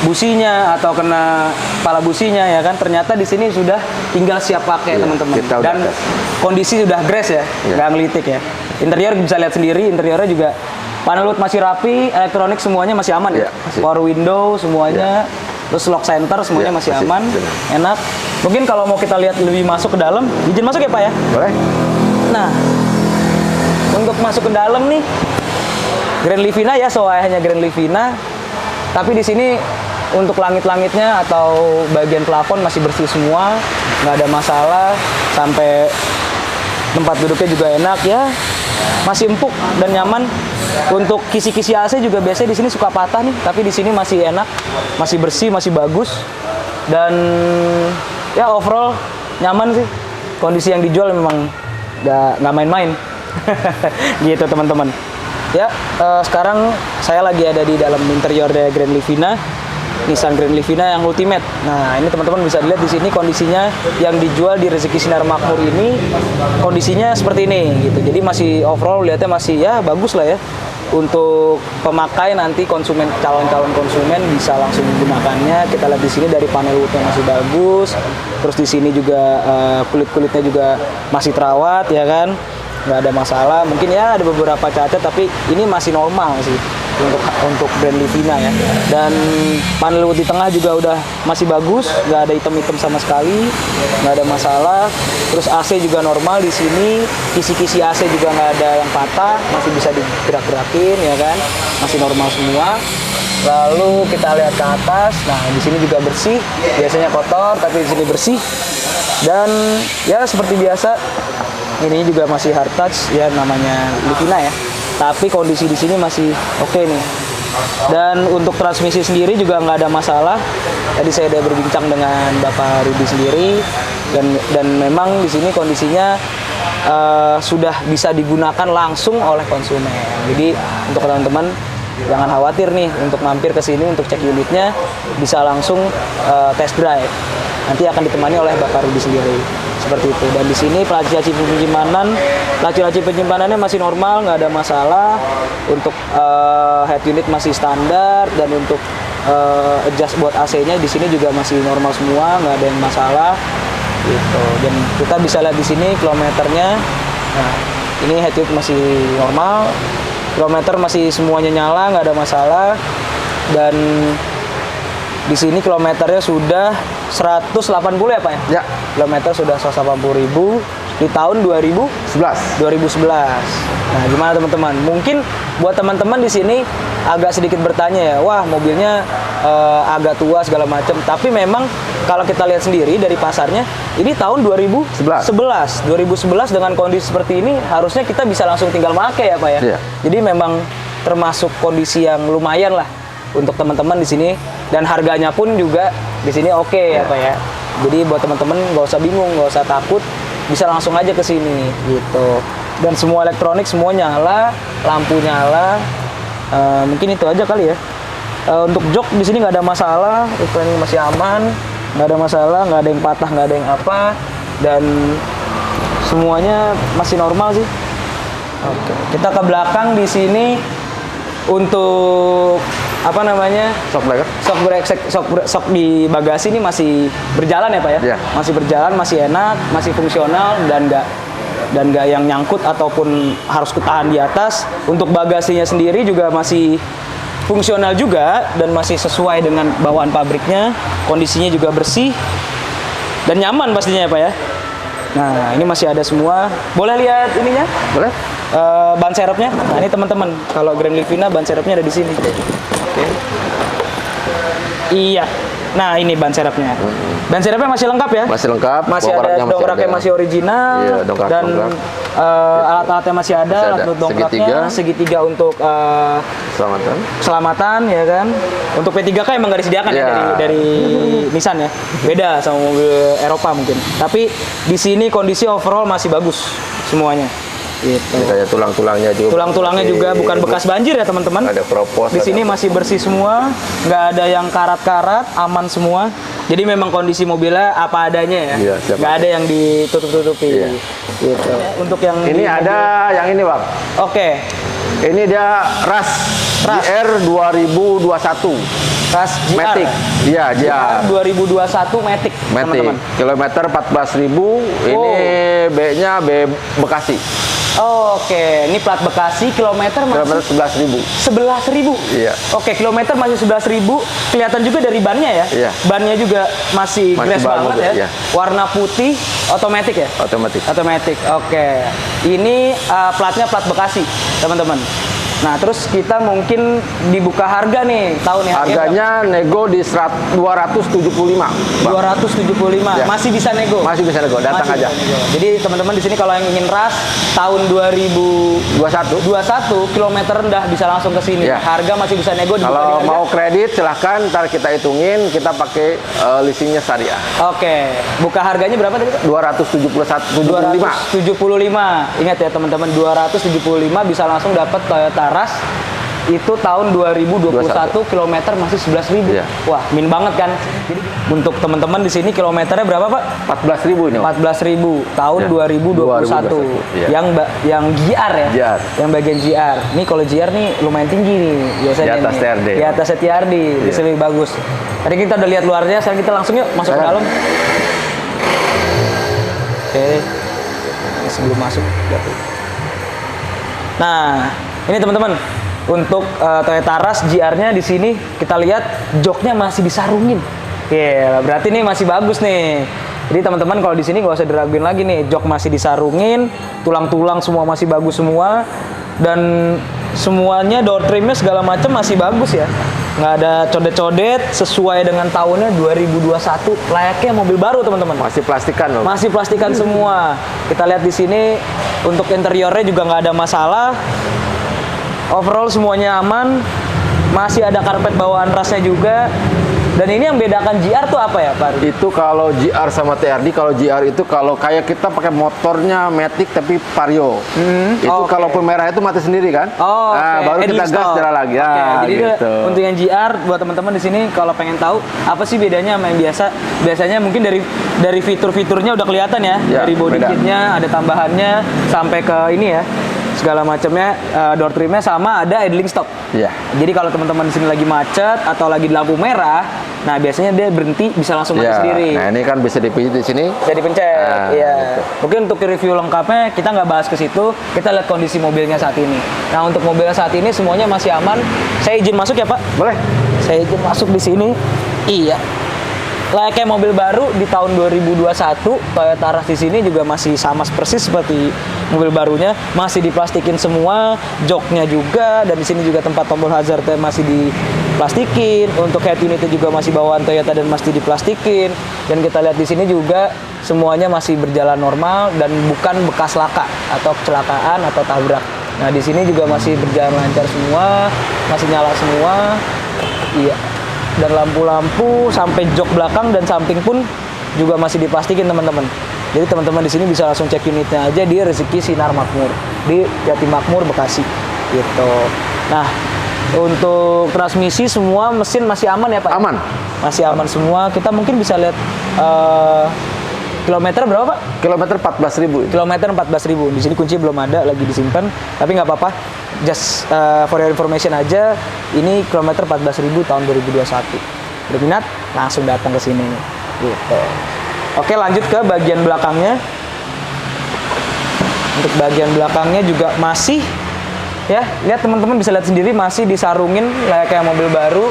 businya atau kena kepala businya ya kan. Ternyata di sini sudah tinggal siap pakai Iya, teman-teman. kita udah Dan tes. kondisi sudah grass ya, Iya. nggak ngelitik ya. Interior bisa lihat sendiri, interiornya juga panel wood masih rapi, elektronik semuanya masih aman ya. Iya, masih. Power window semuanya. Terus lock center semuanya Iya, masih masih, aman, benar. enak. Mungkin kalau mau kita lihat lebih masuk ke dalam, izin masuk ya Pak ya. Boleh? Nah, untuk masuk ke dalam nih, Grand Livina ya, hanya Grand Livina. Tapi di sini untuk langit-langitnya atau bagian plafon masih bersih semua, nggak ada masalah. Sampai tempat duduknya juga enak ya, masih empuk dan nyaman. Untuk kisi-kisi AC juga biasanya di sini suka patah nih, tapi di sini masih enak, masih bersih, masih bagus. Dan ya overall nyaman sih. Kondisi yang dijual memang nggak main-main. Gitu teman-teman. Ya, sekarang saya lagi ada di dalam interior dari Grand Livina, Nissan Grand Livina yang Ultimate. Nah, ini teman-teman bisa lihat di sini kondisinya yang dijual di Rezeki Sinar Makmur ini kondisinya seperti ini gitu. Jadi masih overall lihatnya masih ya bagus lah ya. Untuk pemakai nanti calon-calon konsumen bisa langsung menggunakannya. Kita lihat di sini dari panel woodnya masih bagus. Terus di sini juga kulit-kulitnya juga masih terawat ya kan. Nggak ada masalah. Mungkin ya ada beberapa cacat tapi ini masih normal sih untuk Grand Livina ya. Dan panel wood di tengah juga udah masih bagus, nggak ada hitam-hitam sama sekali, nggak ada masalah. Terus AC juga normal di sini, kisi-kisi AC juga nggak ada yang patah, masih bisa digerak-gerakin ya kan, masih normal semua. Lalu kita lihat ke atas, nah di sini juga bersih, biasanya kotor tapi di sini bersih. Dan ya seperti biasa, ini juga masih hard touch ya namanya Livina ya. Tapi kondisi di sini masih oke nih. Dan untuk transmisi sendiri juga nggak ada masalah. Tadi saya udah berbincang dengan Bapak Rudi sendiri dan memang di sini kondisinya sudah bisa digunakan langsung oleh konsumen. Jadi untuk teman-teman jangan khawatir nih untuk mampir ke sini untuk cek unitnya, bisa langsung test drive. Nanti akan ditemani oleh Bapak Rudi sendiri. Seperti itu. Dan di sini laci-laci penyimpanannya masih normal, nggak ada masalah. Untuk head unit masih standar dan untuk adjust buat AC-nya di sini juga masih normal semua, nggak ada yang masalah. Gitu. Dan kita bisa lihat di sini kilometernya. Nah, ini head unit masih normal, kilometer masih semuanya nyala, nggak ada masalah. Dan di sini kilometernya sudah 180 ya Pak ya? Ya. Kilometer sudah 180.000 di tahun 2011. Nah, gimana teman-teman? Mungkin buat teman-teman di sini agak sedikit bertanya ya, wah mobilnya agak tua segala macam. Tapi memang kalau kita lihat sendiri dari pasarnya, ini tahun 2011 dengan kondisi seperti ini harusnya kita bisa langsung tinggal pakai ya Pak ya. Iya. Jadi memang termasuk kondisi yang lumayan lah untuk teman-teman di sini, dan harganya pun juga di sini oke ya Pak ya. Jadi buat teman-teman nggak usah bingung, nggak usah takut, bisa langsung aja ke sini gitu. Dan semua elektronik semua nyala, lampu nyala. Mungkin itu aja kali ya. Untuk jok di sini nggak ada masalah, ini masih aman, nggak ada masalah, nggak ada yang patah, nggak ada yang apa, dan semuanya masih normal sih. Oke, kita ke belakang di sini untuk apa namanya? Shock di bagasi ini masih berjalan ya Pak ya? Iya. Masih berjalan, masih enak, masih fungsional, dan nggak yang nyangkut ataupun harus ketahan di atas. Untuk bagasinya sendiri juga masih fungsional juga dan masih sesuai dengan bawaan pabriknya. Kondisinya juga bersih dan nyaman pastinya ya Pak ya. Nah, ini masih ada semua. Boleh lihat ininya? Boleh? Ban serepnya. Nah, ini teman-teman, kalau Grand Livina ban serepnya ada di sini. Oke. Iya. Nah, ini ban serepnya. Ban serepnya masih lengkap ya? Masih lengkap. Masih ada dongkraknya, masih original. Iya, dongkrak. Alat-alatnya masih ada, alat dongkraknya, segitiga untuk keselamatan ya kan. Untuk P3K emang nggak disediakan ya dari Nissan ya. Beda sama mobil Eropa mungkin. Tapi di sini kondisi overall masih bagus semuanya. Gitu. Kayak tulang-tulangnya juga. Tulang-tulangnya juga bukan bekas banjir ya teman-teman. Ada propos. Di sini masih bersih semua, nggak ada yang karat-karat, aman semua. Jadi memang kondisi mobilnya apa adanya ya. Iya, nggak ada yang ditutup-tutupi. Iya. Gitu. Untuk yang Ini ada yang ini Bang. Oke. Ini dia RAS GR 2021. RAS GR. Matic. Iya, GR 2021 Matic, teman-teman. Kilometer 14.000. Ini B-nya B Bekasi. Oke, ini plat Bekasi, kilometer Kilometer masih 11.000. 11.000. Iya. Oke, kilometer masih 11.000. Kelihatan juga dari bannya ya. Iya. Bannya juga masih grass bagus, banget ya. iya. Warna putih, otomatis ya? Otomatis. Otomatis. Oke. Ini platnya plat Bekasi, teman-teman. Nah, terus kita mungkin dibuka harga nih, tahu nih harganya nego di 275. Bang. 275. Ya. Masih bisa nego. Masih bisa nego, datang Masih aja. bisa nego. Jadi teman-teman di sini kalau yang ingin ras tahun 2021 kilometer rendah bisa langsung ke sini. Ya. Harga masih bisa nego. Kalau mau kredit silahkan, ntar kita hitungin, kita pakai leasingnya syariah. Oke. Buka harganya berapa tadi Pak? 275. 275. Ingat ya teman-teman, 275 bisa langsung dapat Toyota RAS itu tahun 2021 kilometer masih 11.000. Iya. Wah, min banget kan. Jadi untuk teman-teman di sini kilometernya berapa Pak? 14.000 ini. 14.000 tahun Ya. 2021. Iya. Yang GR ya. GR. Yang bagian GR. Nih kalau GR nih lumayan tinggi nih biasanya. Di atas nih. TRD. Di atas TRD. Bisa lebih bagus. Tadi kita udah lihat luarnya, sekarang kita langsung yuk masuk ke dalam. Oke. Ini sebelum masuk. Nah, ini teman-teman, untuk Toyota RAS GR-nya di sini kita lihat joknya masih disarungin. Berarti ini masih bagus nih. Jadi teman-teman kalau di sini nggak usah diraguin lagi nih, jok masih disarungin, tulang-tulang semua masih bagus semua, dan semuanya door trimnya segala macam masih bagus ya. Nggak ada codet-codet, sesuai dengan tahunnya 2021, layaknya mobil baru teman-teman. Masih plastikan loh. Masih plastikan semua. Kita lihat di sini untuk interiornya juga nggak ada masalah. Overall semuanya aman. Masih ada karpet bawaan rasnya juga. Dan ini yang bedakan GR tuh apa ya Pak? Itu kalau GR sama TRD, kalau GR itu kalau kayak kita pakai motornya Matic tapi Vario. Itu kalaupun merah itu mati sendiri kan? Nah, baru kita gas jalan lagi. Jadi gitu. untuk yang GR buat teman-teman di sini kalau pengen tahu apa sih bedanya sama yang biasa, biasanya mungkin dari fitur-fiturnya udah kelihatan ya, dari body kitnya ada tambahannya sampai ke ini ya. Segala macamnya, door trimnya sama, ada idling stop. Iya. Jadi kalau teman-teman di sini lagi macet atau lagi di lampu merah, nah biasanya dia berhenti bisa langsung mati sendiri. Nah ini kan bisa dipencet di sini. Bisa dipencet. Iya. Gitu. Mungkin untuk review lengkapnya kita nggak bahas ke situ. Kita lihat kondisi mobilnya saat ini. Nah untuk mobilnya saat ini semuanya masih aman. Saya izin masuk ya Pak. Boleh. Saya izin masuk di sini. Iya. Layaknya mobil baru di tahun 2021, Toyota RAS di sini juga masih sama persis seperti mobil barunya, masih diplastikin semua, joknya juga, dan di sini juga tempat tombol hazardnya masih diplastikin. Untuk head unitnya juga masih bawaan Toyota dan masih diplastikin. Dan kita lihat di sini juga semuanya masih berjalan normal dan bukan bekas laka atau kecelakaan atau tabrak. Nah, di sini juga masih berjalan lancar semua, masih nyala semua. Iya. Dan lampu-lampu sampai jok belakang dan samping pun juga masih diplastikin, teman-teman. Jadi teman-teman di sini bisa langsung cek unitnya aja di Rezeki Sinar Makmur di Jatimakmur, Bekasi. Gitu. Nah, untuk transmisi semua mesin masih aman ya Pak? Aman. Masih aman semua. Kita mungkin bisa lihat kilometer berapa Pak? Kilometer 14.000. Kilometer 14.000. Di sini kunci belum ada, lagi disimpan. Tapi nggak apa-apa. Just for your information aja. Ini kilometer 14.000 tahun 2021. Berminat? Langsung datang ke sini nih. Gitu. Oke, lanjut ke bagian belakangnya. Untuk bagian belakangnya juga masih, ya, lihat teman-teman bisa lihat sendiri masih disarungin kayak mobil baru.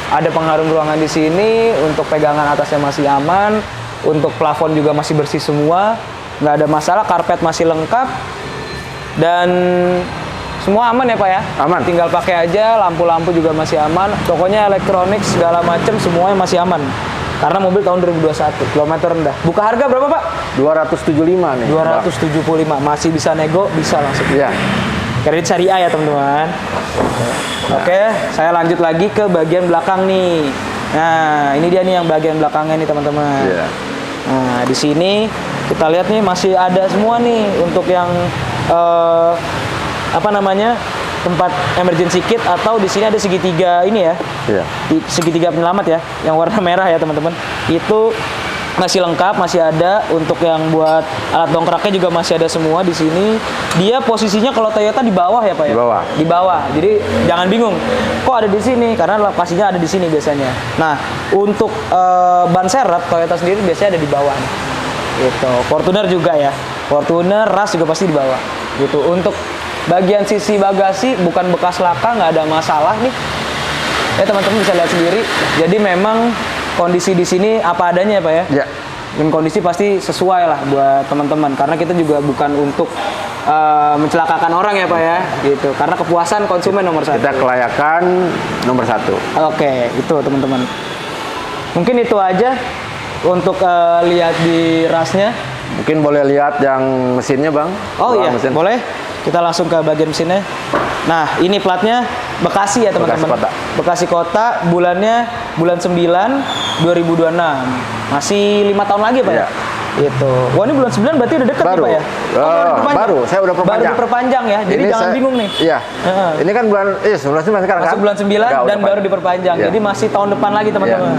Ada pengharum ruangan di sini, untuk pegangan atasnya masih aman, untuk plafon juga masih bersih semua, nggak ada masalah, karpet masih lengkap, dan semua aman ya Pak ya? Aman. Tinggal pakai aja, lampu-lampu juga masih aman, pokoknya elektronik segala macam semuanya masih aman. Karena mobil tahun 2021, kilometer rendah. Buka harga berapa Pak? 275 nih. 275, masih bisa nego, bisa langsung. Iya. Kredit syariah ya teman-teman. Oke, saya lanjut lagi ke bagian belakang nih. Nah, ini dia nih yang bagian belakangnya nih teman-teman. Iya. Nah, di sini kita lihat nih masih ada semua nih untuk yang apa namanya, tempat emergency kit, atau di sini ada segitiga ini ya. Iya. Segitiga penyelamat ya, yang warna merah ya teman-teman. Itu masih lengkap, masih ada. Untuk yang buat alat dongkraknya juga masih ada semua di sini. Dia posisinya kalau Toyota di bawah ya Pak ya? Di bawah. Di bawah. Jadi jangan bingung, kok ada di sini? Karena lokasinya ada di sini biasanya. Nah, untuk ban serep Toyota sendiri biasanya ada di bawah nih. Gitu. Fortuner juga ya. Fortuner, Rush juga pasti di bawah. Gitu. Untuk bagian sisi bagasi bukan bekas laka, nggak ada masalah nih. Ya teman-teman bisa lihat sendiri. Jadi memang kondisi di sini apa adanya ya Pak ya? Ya. Dan kondisi pasti sesuai lah buat teman-teman. Karena kita juga bukan untuk mencelakakan orang ya Pak ya. Gitu. Karena kepuasan konsumen nomor satu. Kita kelayakan nomor 1. Oke, itu teman-teman. Mungkin itu aja untuk lihat di rasnya. Mungkin boleh lihat yang mesinnya Bang. Oh iya, Mesin. boleh. Kita langsung ke bagian mesinnya. Nah, ini platnya Bekasi ya teman-teman. Bekasi Kota. Bekasi Kota, bulannya bulan 9 2026. Masih 5 tahun lagi Pak ya? Iya. Gitu. Wah, ini bulan 9 berarti udah dekat nih Baru. Pak ya? Baru, saya udah perpanjang. Baru diperpanjang ya, jadi Ini jangan bingung nih. Iya. Heeh. Ini kan bulan, sekarang kan? Masih bulan 9 Udah dan baru panjang. diperpanjang. Iya. Jadi masih tahun depan lagi teman-teman.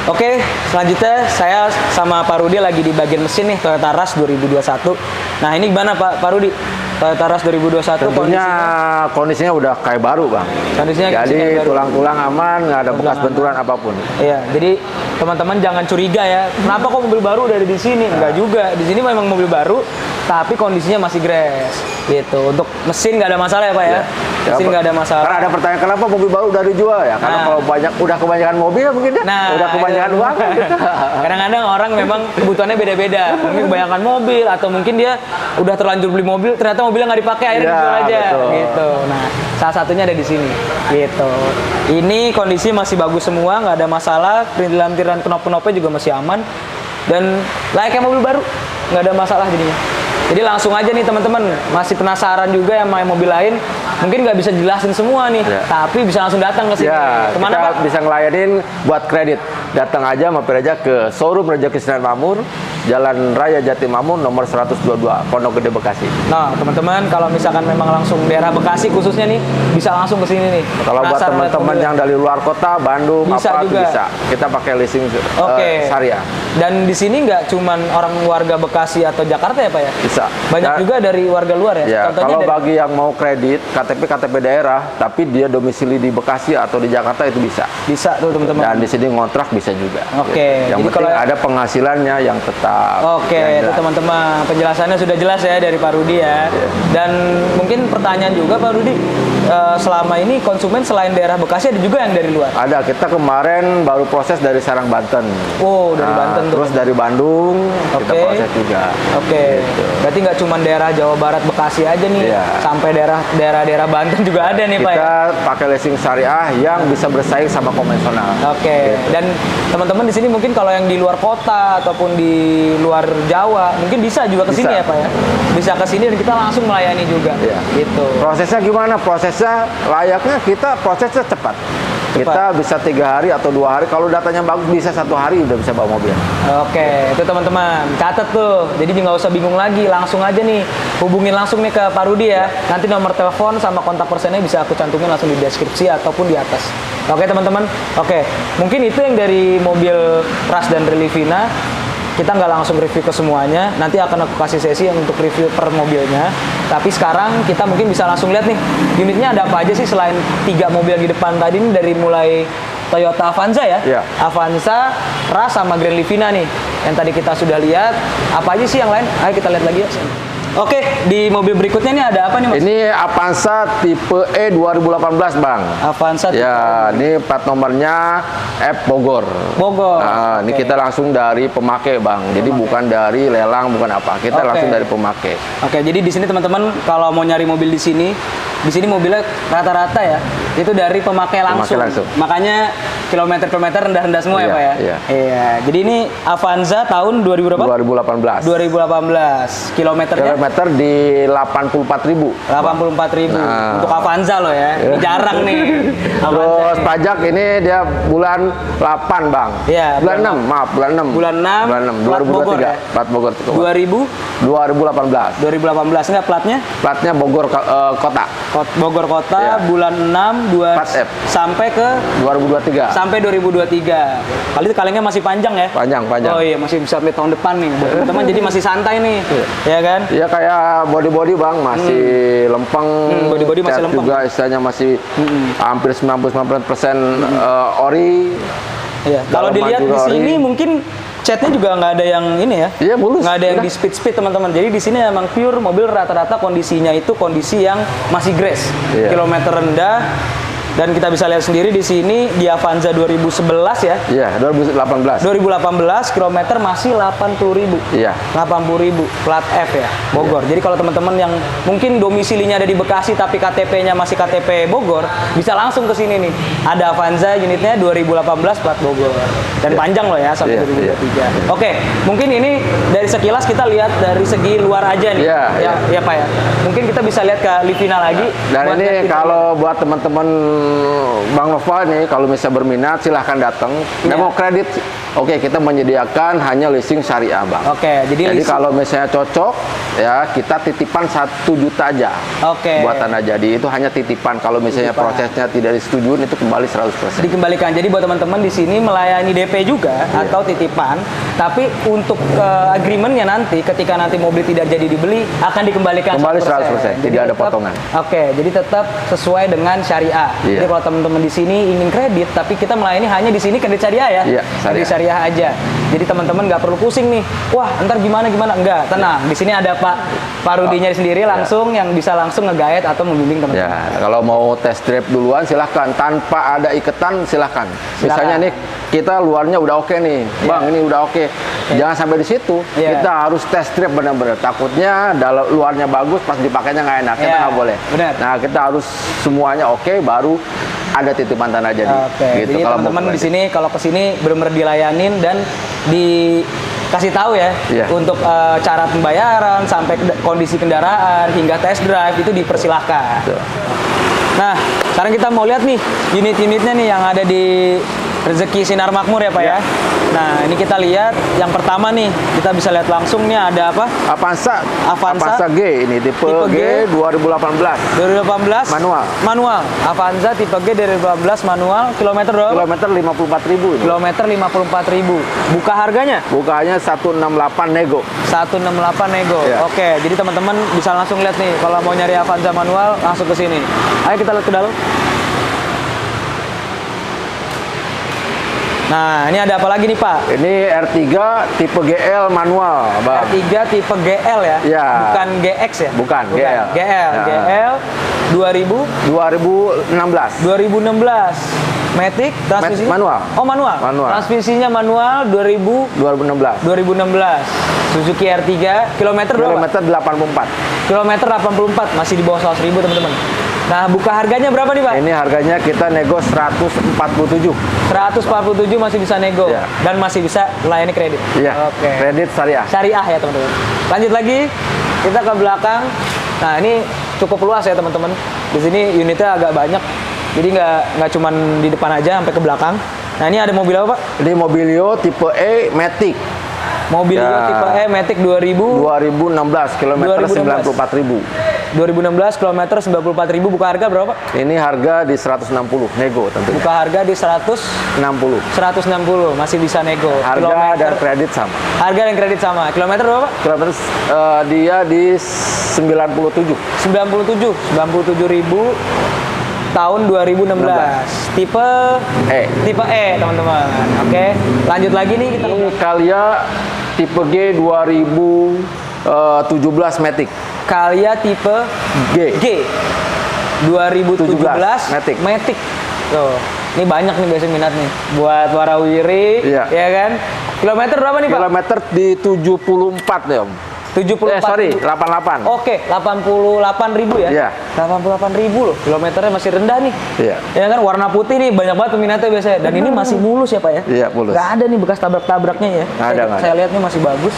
Oke, selanjutnya saya sama Pak Rudi lagi di bagian mesin nih, Toyota Rush 2021. Nah, ini gimana Pak Rudi? Toyota Rush 2021 Tentunya kondisinya udah kayak baru Bang. Kondisinya kayak Jadi baru. tulang-tulang aman, nggak ada bekas benturan apapun. Iya, jadi teman-teman jangan curiga ya. Kenapa kok mobil baru udah ada di sini? Enggak juga. Di sini memang mobil baru, tapi kondisinya masih gres. Gitu. Untuk mesin nggak ada masalah ya Pak ya? Mesin nggak ada masalah. Karena ada pertanyaan kenapa mobil baru udah dijual ya? Karena Nah. kalau udah kebanyakan mobil mungkin ya, udah kebanyakan itu. uang. Gitu. Kadang-kadang orang memang kebutuhannya beda-beda. Mungkin kebanyakan mobil, atau mungkin dia udah terlanjur beli mobil, ternyata mobilnya nggak dipakai, akhirnya Ya, dijual aja. betul. Gitu. Nah, salah satunya ada di sini. Gitu. Ini kondisi masih bagus semua, nggak ada masalah. Perintilan knop-knopnya juga masih aman. Dan layaknya mobil baru, nggak ada masalah jadinya. Jadi langsung aja nih teman-teman, masih penasaran juga yang main mobil lain, mungkin nggak bisa jelasin semua nih, Ya. tapi bisa langsung datang ke sini. Ya, Kemana kita Pak? bisa ngelayanin buat kredit. Datang aja, mampir aja ke showroom Rezeki Sinar Makmur, Jalan Raya Jatimakmur nomor 122, Pondok Gede, Bekasi. Nah, teman-teman, kalau misalkan memang langsung daerah Bekasi khususnya nih, bisa langsung ke sini nih. Kalau buat Penasaran lihat teman-teman mobil. yang dari luar kota, Bandung, Bisa apa juga. bisa. Kita pakai leasing Oke. syariah. Dan di sini nggak cuman orang warga Bekasi atau Jakarta ya Pak ya? Bisa. Banyak Dan- juga dari warga luar ya? Ya, Contohnya kalau dari- bagi yang mau kredit KTP daerah, tapi dia domisili di Bekasi atau di Jakarta itu bisa. Bisa tuh teman-teman. Dan di sini ngontrak bisa juga. Oke, Yang jadi penting kalau- ada penghasilannya yang tetap. Oke, yang itu jelas. teman-teman, penjelasannya sudah jelas ya dari Pak Rudi ya. Dan mungkin pertanyaan juga Pak Rudi, selama ini konsumen selain daerah Bekasi ada juga yang dari luar? Ada, kita kemarin baru proses dari Serang, Banten. Oh, dari Nah, Banten tuh. terus dari Bandung kita Oke. proses juga. Oke, berarti nggak cuma daerah Jawa Barat Bekasi aja nih, Iya. sampai daerah-daerah Banten juga ada nih Pak ya. Kita pakai leasing syariah yang bisa bersaing sama konvensional. Oke, dan teman-teman di sini mungkin kalau yang di luar kota ataupun di luar Jawa mungkin bisa juga ke sini Bisa. ya Pak ya. Bisa ke sini dan kita langsung melayani juga. Iya. Gitu. Prosesnya gimana? Prosesnya layaknya kita prosesnya cepat. Kita bisa 3 hari atau 2 hari. Kalau datanya bagus bisa 1 hari udah bisa bawa mobil. Oke, itu teman-teman catat tuh. Jadi nggak usah bingung lagi, langsung aja nih hubungin langsung nih ke Pak Rudi ya. Nanti nomor telepon sama kontak personnya bisa aku cantumin langsung di deskripsi ataupun di atas. Oke teman-teman. Oke, mungkin itu yang dari mobil Rush dan Relivina. Kita nggak langsung review ke semuanya. Nanti akan aku kasih sesi untuk review per mobilnya. Tapi sekarang kita mungkin bisa langsung lihat nih unitnya ada apa aja sih selain 3 mobil yang di depan tadi ini, dari mulai Toyota Avanza ya, Iya. Avanza, Rush sama Grand Livina nih. Yang tadi kita sudah lihat. Apa aja sih yang lain? Ayo kita lihat lagi ya. Oke, di mobil berikutnya nih ada apa nih Mas? Ini Avanza tipe E 2018 Bang. Avanza Ya, ini plat nomornya F Bogor. Bogor. Nah, ini Oke. kita langsung dari pemakai Bang. Jadi bukan dari lelang, bukan apa. Kita Oke. langsung dari pemakai. Oke, jadi di sini teman-teman kalau mau nyari mobil di sini mobilnya rata-rata ya itu dari pemakai langsung. langsung. Makanya kilometer-kilometer rendah-rendah semua ya Iya, Pak ya. iya. Iya. Jadi ini Avanza tahun 2000 berapa? 2018. 2018. Kilometernya Kilometer di 84.000. 84.000 Nah. untuk Avanza loh ya. Ini jarang nih. Avanza. Terus pajak ini dia bulan 8 Bang. Iya, bulan bulan 6, maaf, bulan 6. Bulan 6, Bulan 6 plat Bogor 2023. ya? Plat Bogor 2000 2018. 2018 enggak platnya? Platnya Bogor kota. Bogor Kota Iya. bulan 6 Plat F. sampai ke 2023. sampai 2023. Kali itu kalengnya masih panjang ya? Panjang. Oh iya, masih bisa sampai tahun depan nih. Buat teman-teman jadi masih santai nih. Ya kan? Iya kayak body Bang masih lempeng. Body masih cat lempeng. juga istilahnya masih hampir 99% ori. Iya. Kalau Dalaman dilihat juga di sini ori. mungkin catnya juga nggak ada yang ini ya. Iya, mulus. Nggak ada yang Udah. di speed teman-teman. Jadi di sini emang pure mobil rata-rata kondisinya itu kondisi yang masih grace. Iya. Kilometer rendah. Dan kita bisa lihat sendiri di sini di Avanza 2011 ya. Iya, 2018. 2018 kilometer masih 80.000. Iya. 80.000 plat F ya, Bogor. Jadi kalau teman-teman yang mungkin domisilinya ada di Bekasi tapi KTP-nya masih KTP Bogor, bisa langsung ke sini nih. Ada Avanza unitnya 2018 plat Bogor. Dan panjang loh ya sampai Iya, 2023. Oke, mungkin ini dari sekilas kita lihat dari segi luar aja nih. Iya, ya, ya Pak ya. Mungkin kita bisa lihat ke Livina lagi. Dan buat ini lihat kita- kalau buat teman-teman Bang Nova nih, kalau misalnya berminat silahkan datang. Iya. Mau kredit, oke kita menyediakan hanya leasing syariah Bang. Oke, jadi leasing- kalau misalnya cocok, ya kita titipan 1 juta aja. Oke. Buat tanda jadi itu hanya titipan. Kalau misalnya Titipan. prosesnya tidak disetujui itu kembali 100%. dikembalikan. Jadi buat teman-teman di sini melayani DP juga atau titipan, tapi untuk agreementnya nanti ketika nanti mobil tidak jadi dibeli akan dikembalikan Kembali 100%, Jadi tidak ada tetap- potongan. Oke, jadi tetap sesuai dengan syariah. Iya. Jadi kalau teman-teman di sini ingin kredit, tapi kita melayani hanya di sini kredit syariah ya, Iya, kredit syariah aja. Jadi teman-teman nggak perlu pusing nih, wah ntar gimana enggak, tenang. Di sini ada Pak Rudinya sendiri langsung yang bisa langsung nge-guide atau membimbing teman-teman. Ya, kalau mau test drive duluan silahkan, tanpa ada ikatan silahkan. Misalnya nih kita luarnya udah oke nih, Bang ini udah oke. Jangan sampai di situ, Iya. kita harus test drive benar-benar. Takutnya dalam luarnya bagus, pas dipakainya nggak enak, kita Iya, nggak boleh. benar. Nah kita harus semuanya oke, baru ada titipan tanah jadi. Oke, Gitu, jadi kalau mau teman-teman di kredit. sini kalau ke sini benar-benar dilayanin dan dikasih tahu ya Iya. untuk cara pembayaran sampai kondisi kendaraan hingga test drive itu dipersilahkan. Betul. Nah, sekarang kita mau lihat nih unit-unitnya nih yang ada di Rezeki Sinar Makmur ya Pak ya. Nah, ini kita lihat yang pertama nih, kita bisa lihat langsung nih ada apa? Avanza G ini tipe G 2018. 2018 Manual. Avanza tipe G 2018 manual, kilometer berapa? Kilometer 54.000 ini. Kilometer 54.000. Buka harganya Bukanya 168 nego. 168 nego. Iya. Oke, jadi teman-teman bisa langsung lihat nih kalau mau nyari Avanza manual langsung ke sini. Ayo kita lihat ke dalam. Nah, ini ada apa lagi nih Pak? Ini R3 tipe GL manual, Bang. R3 tipe GL ya? Iya. Bukan GX ya? Bukan, GL. GL. Ya. GL 2016. 2016. Matic transmisi Manual. Oh, manual. Manual. Transmisinya manual 2016. 2016. Suzuki R3 kilometer berapa? Kilometer 84. Kilometer 84, masih di bawah 100.000 teman-teman. Nah, buka harganya berapa nih Pak? Ini harganya kita nego 147. 147 masih bisa nego Iya. dan masih bisa melayani kredit. Iya. Oke. Kredit syariah. Syariah ya teman-teman. Lanjut lagi, kita ke belakang. Nah, ini cukup luas ya teman-teman. Di sini unitnya agak banyak. Jadi nggak cuman di depan aja sampai ke belakang. Nah, ini ada mobil apa Pak? Ini Mobilio tipe E Matic. Mobil Ya. tipe E Matic 2016 kilometer 94.000. 2016 kilometer 94.000, buka harga berapa Pak? Ini harga di 160 nego tentunya. Buka harga di 60. 160, masih bisa nego. Harga dan kredit sama. Harga dan kredit sama. Kilometer berapa Pak? Kilometer dia di 97. 97.000 tahun 2016. Tipe Tipe E, teman-teman. Oke. Lanjut lagi nih kita Ini Calya tipe G 2017 Matic. Calya tipe G 2017 Matic. Tuh. Ini banyak nih biasanya minat nih buat warawiri, Iya. ya kan? Kilometer berapa nih, Pak? Kilometer di 74 nih Om. 74. 88. Oke, 88.000 ya? Iya. 88.000 loh. Kilometernya masih rendah nih. Iya. Ya kan, warna putih nih banyak banget peminatnya biasanya. Dan ini masih mulus ya, Pak ya? Iya, mulus. Nggak ada nih bekas tabrak-tabraknya ya. Nggak ada. Saya lihat nih masih bagus.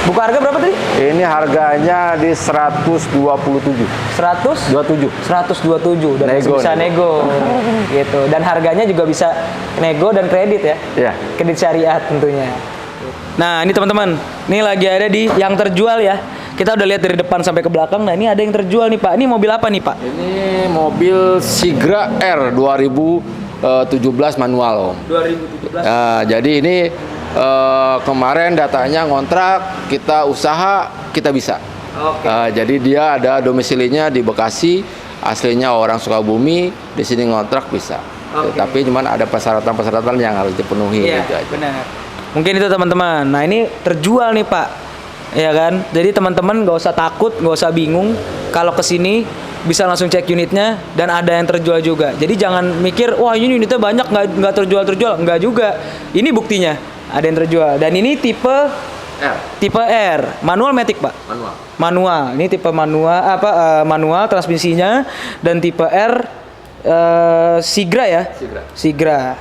Buka harga berapa tadi? Ini harganya di 127. 127 dan masih Nego, bisa nego gitu, dan harganya juga bisa nego dan kredit ya. Iya. Kredit syariah tentunya. Nah, ini teman-teman, ini lagi ada di yang terjual ya. Kita udah lihat dari depan sampai ke belakang. Nah, ini ada yang terjual nih Pak. Ini mobil apa nih Pak? Ini mobil Sigra R 2017 manual Om. 2017. Nah, jadi ini kemarin datanya ngontrak, kita usaha, kita bisa. Oke. Jadi dia ada domisilinya di Bekasi, aslinya orang Sukabumi, di sini ngontrak bisa. Oke. Tapi cuman ada persyaratan-persyaratan yang harus dipenuhi Iya, gitu aja. benar. Mungkin itu teman-teman. Nah, ini terjual nih Pak. Ya kan? Jadi teman-teman nggak usah takut, nggak usah bingung. Kalau kesini bisa langsung cek unitnya dan ada yang terjual juga. Jadi jangan mikir, wah ini unitnya banyak nggak terjual. Nggak juga. Ini buktinya ada yang terjual. Dan ini tipe R, manual matic Pak. Manual. Ini tipe manual manual transmisinya, dan tipe R Sigra ya. Sigra.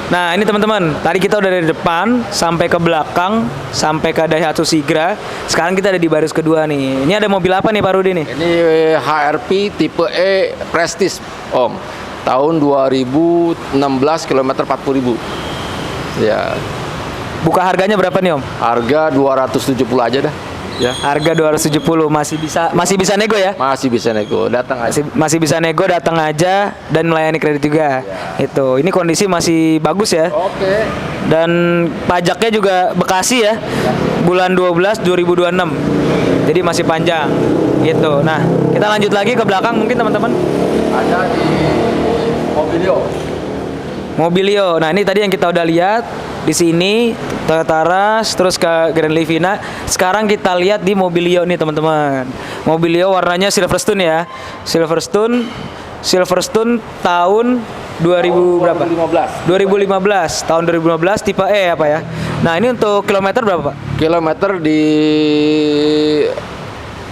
Nah, ini teman-teman, tadi kita udah dari depan sampai ke belakang sampai ke Daihatsu Sigra. Sekarang kita ada di baris kedua nih. Ini ada mobil apa nih Pak Rudi nih? Ini HRP tipe E Prestige Om. Tahun 2016 kilometer 40.000. Ya. Buka harganya berapa nih Om? Harga 270 aja dah. Ya. Harga 270, masih bisa nego ya? Masih bisa nego, datang aja. Masih bisa nego, datang aja dan melayani kredit juga. Itu. Ini kondisi masih bagus ya. Oke. Dan pajaknya juga Bekasi ya. Bulan 12 2026. Jadi masih panjang. Gitu. Nah, kita lanjut lagi ke belakang mungkin teman-teman. Ada di Mobilio. Nah, ini tadi yang kita udah lihat di sini Toyota Rush, terus ke Grand Livina. Sekarang kita lihat di Mobilio nih teman-teman. Mobilio warnanya Silverstone ya. Silverstone tahun 2000 berapa? 2015. Tahun 2015 tipe E apa ya? Nah, ini untuk kilometer berapa, Pak? Kilometer di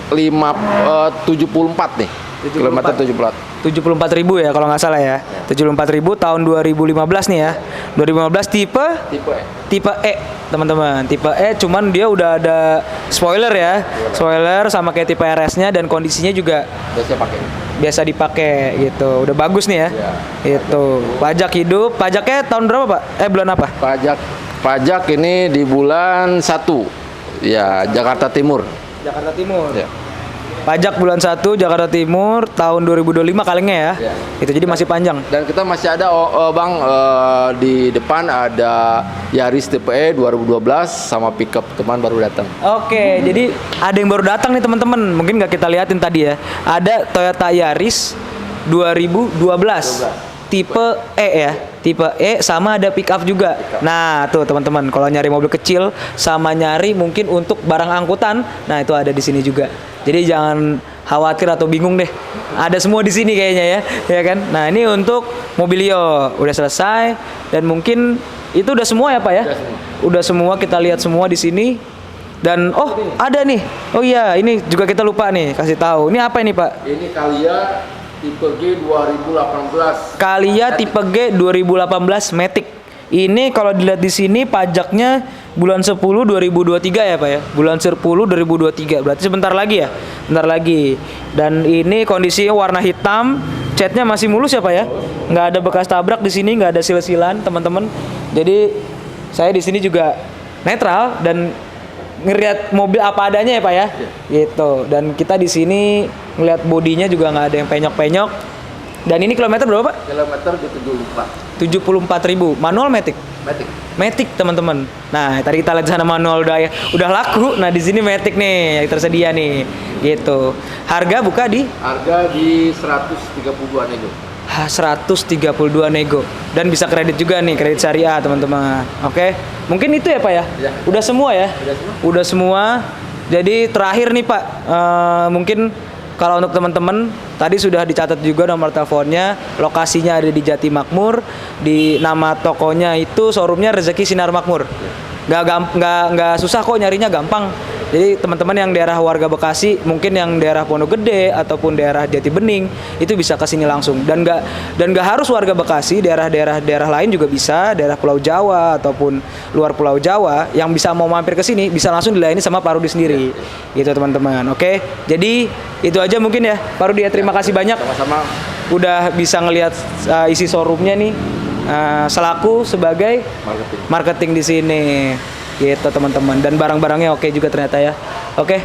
74 nih. 74. Kilometer 74. 74.000 ya kalau nggak salah ya. 74.000 tahun 2015 nih ya. 2015 tipe E, teman-teman. Tipe E, cuman dia udah ada spoiler ya. Spoiler sama kayak tipe RS-nya, dan kondisinya juga biasa dipakai gitu. Udah bagus nih ya. Itu. Pajak hidup. Pajaknya tahun berapa, Pak? Bulan apa? Pajak ini di bulan 1. Ya, Jakarta Timur. Jakarta Timur. Ya. Pajak bulan 1 Jakarta Timur tahun 2025 kalengnya ya. Itu jadi masih panjang. Dan kita masih ada Bang, di depan ada Yaris tipe E 2012 sama pickup teman baru datang. Oke, jadi ada yang baru datang nih teman-teman. Mungkin nggak kita liatin tadi ya. Ada Toyota Yaris 2012 tipe E ya. Tipe E sama ada pick up juga. Nah, tuh teman-teman, kalau nyari mobil kecil sama nyari mungkin untuk barang angkutan, nah itu ada di sini juga. Jadi jangan khawatir atau bingung deh. Ada semua di sini kayaknya ya kan? Nah, ini untuk Mobilio udah selesai, dan mungkin itu udah semua ya, Pak ya? Udah semua, kita lihat semua di sini. Dan ada nih. Oh iya, ini juga kita lupa nih kasih tahu. Ini apa ini, Pak? Ini Calya tipe G 2018. Kalia tipe G 2018 Matic. Ini kalau dilihat di sini pajaknya bulan 10 2023 ya Pak ya. Bulan 10 2023. Berarti sebentar lagi ya. Bentar lagi. Dan ini kondisinya warna hitam, catnya masih mulus ya Pak ya. Nggak ada bekas tabrak di sini, nggak ada sil-silan teman-teman. Jadi saya di sini juga netral dan ngelihat mobil apa adanya ya Pak ya. Gitu. Dan kita di sini ngelihat bodinya juga nggak ada yang penyok-penyok. Dan ini kilometer berapa Pak? Kilometer di 74.000. Manual Matic. Matic. Matic teman-teman. Nah tadi kita lihat sana manual udah laku. Nah di sini Matic nih yang tersedia nih. Gitu. Harga buka di? Harga di 132 nego. 132 nego. Dan bisa kredit juga nih, kredit syariah teman-teman. Oke. Mungkin itu ya Pak ya? Ya. Udah semua ya? Udah semua. Jadi terakhir nih Pak, mungkin kalau untuk teman-teman tadi sudah dicatat juga nomor teleponnya, lokasinya ada di Jati Makmur, di nama tokonya itu showroomnya Rezeki Sinar Makmur. Nggak susah kok nyarinya, gampang. Jadi teman-teman yang daerah warga Bekasi, mungkin yang daerah Pondok Gede ataupun daerah Jati Bening itu bisa ke sini langsung. Dan nggak harus warga Bekasi, daerah lain juga bisa, daerah Pulau Jawa ataupun luar Pulau Jawa yang bisa mau mampir ke sini bisa langsung dilayani sama Pak Rudi sendiri. Gitu teman-teman. Oke. Jadi itu aja mungkin ya Pak Rudi ya, terima kasih banyak. Sama-sama. Udah bisa ngelihat isi showroomnya nih. Selaku sebagai marketing di sini gitu teman-teman, dan barang-barangnya oke juga ternyata ya. Oke,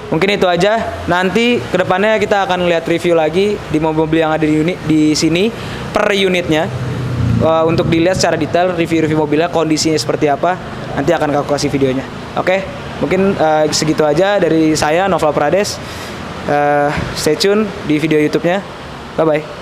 mungkin itu aja. Nanti kedepannya kita akan lihat review lagi di mobil-mobil yang ada di sini per unitnya, untuk dilihat secara detail review mobilnya kondisinya seperti apa. Nanti akan aku kasih videonya. Oke, mungkin segitu aja dari saya Noval Prades. Stay tune di video YouTube-nya. Bye bye.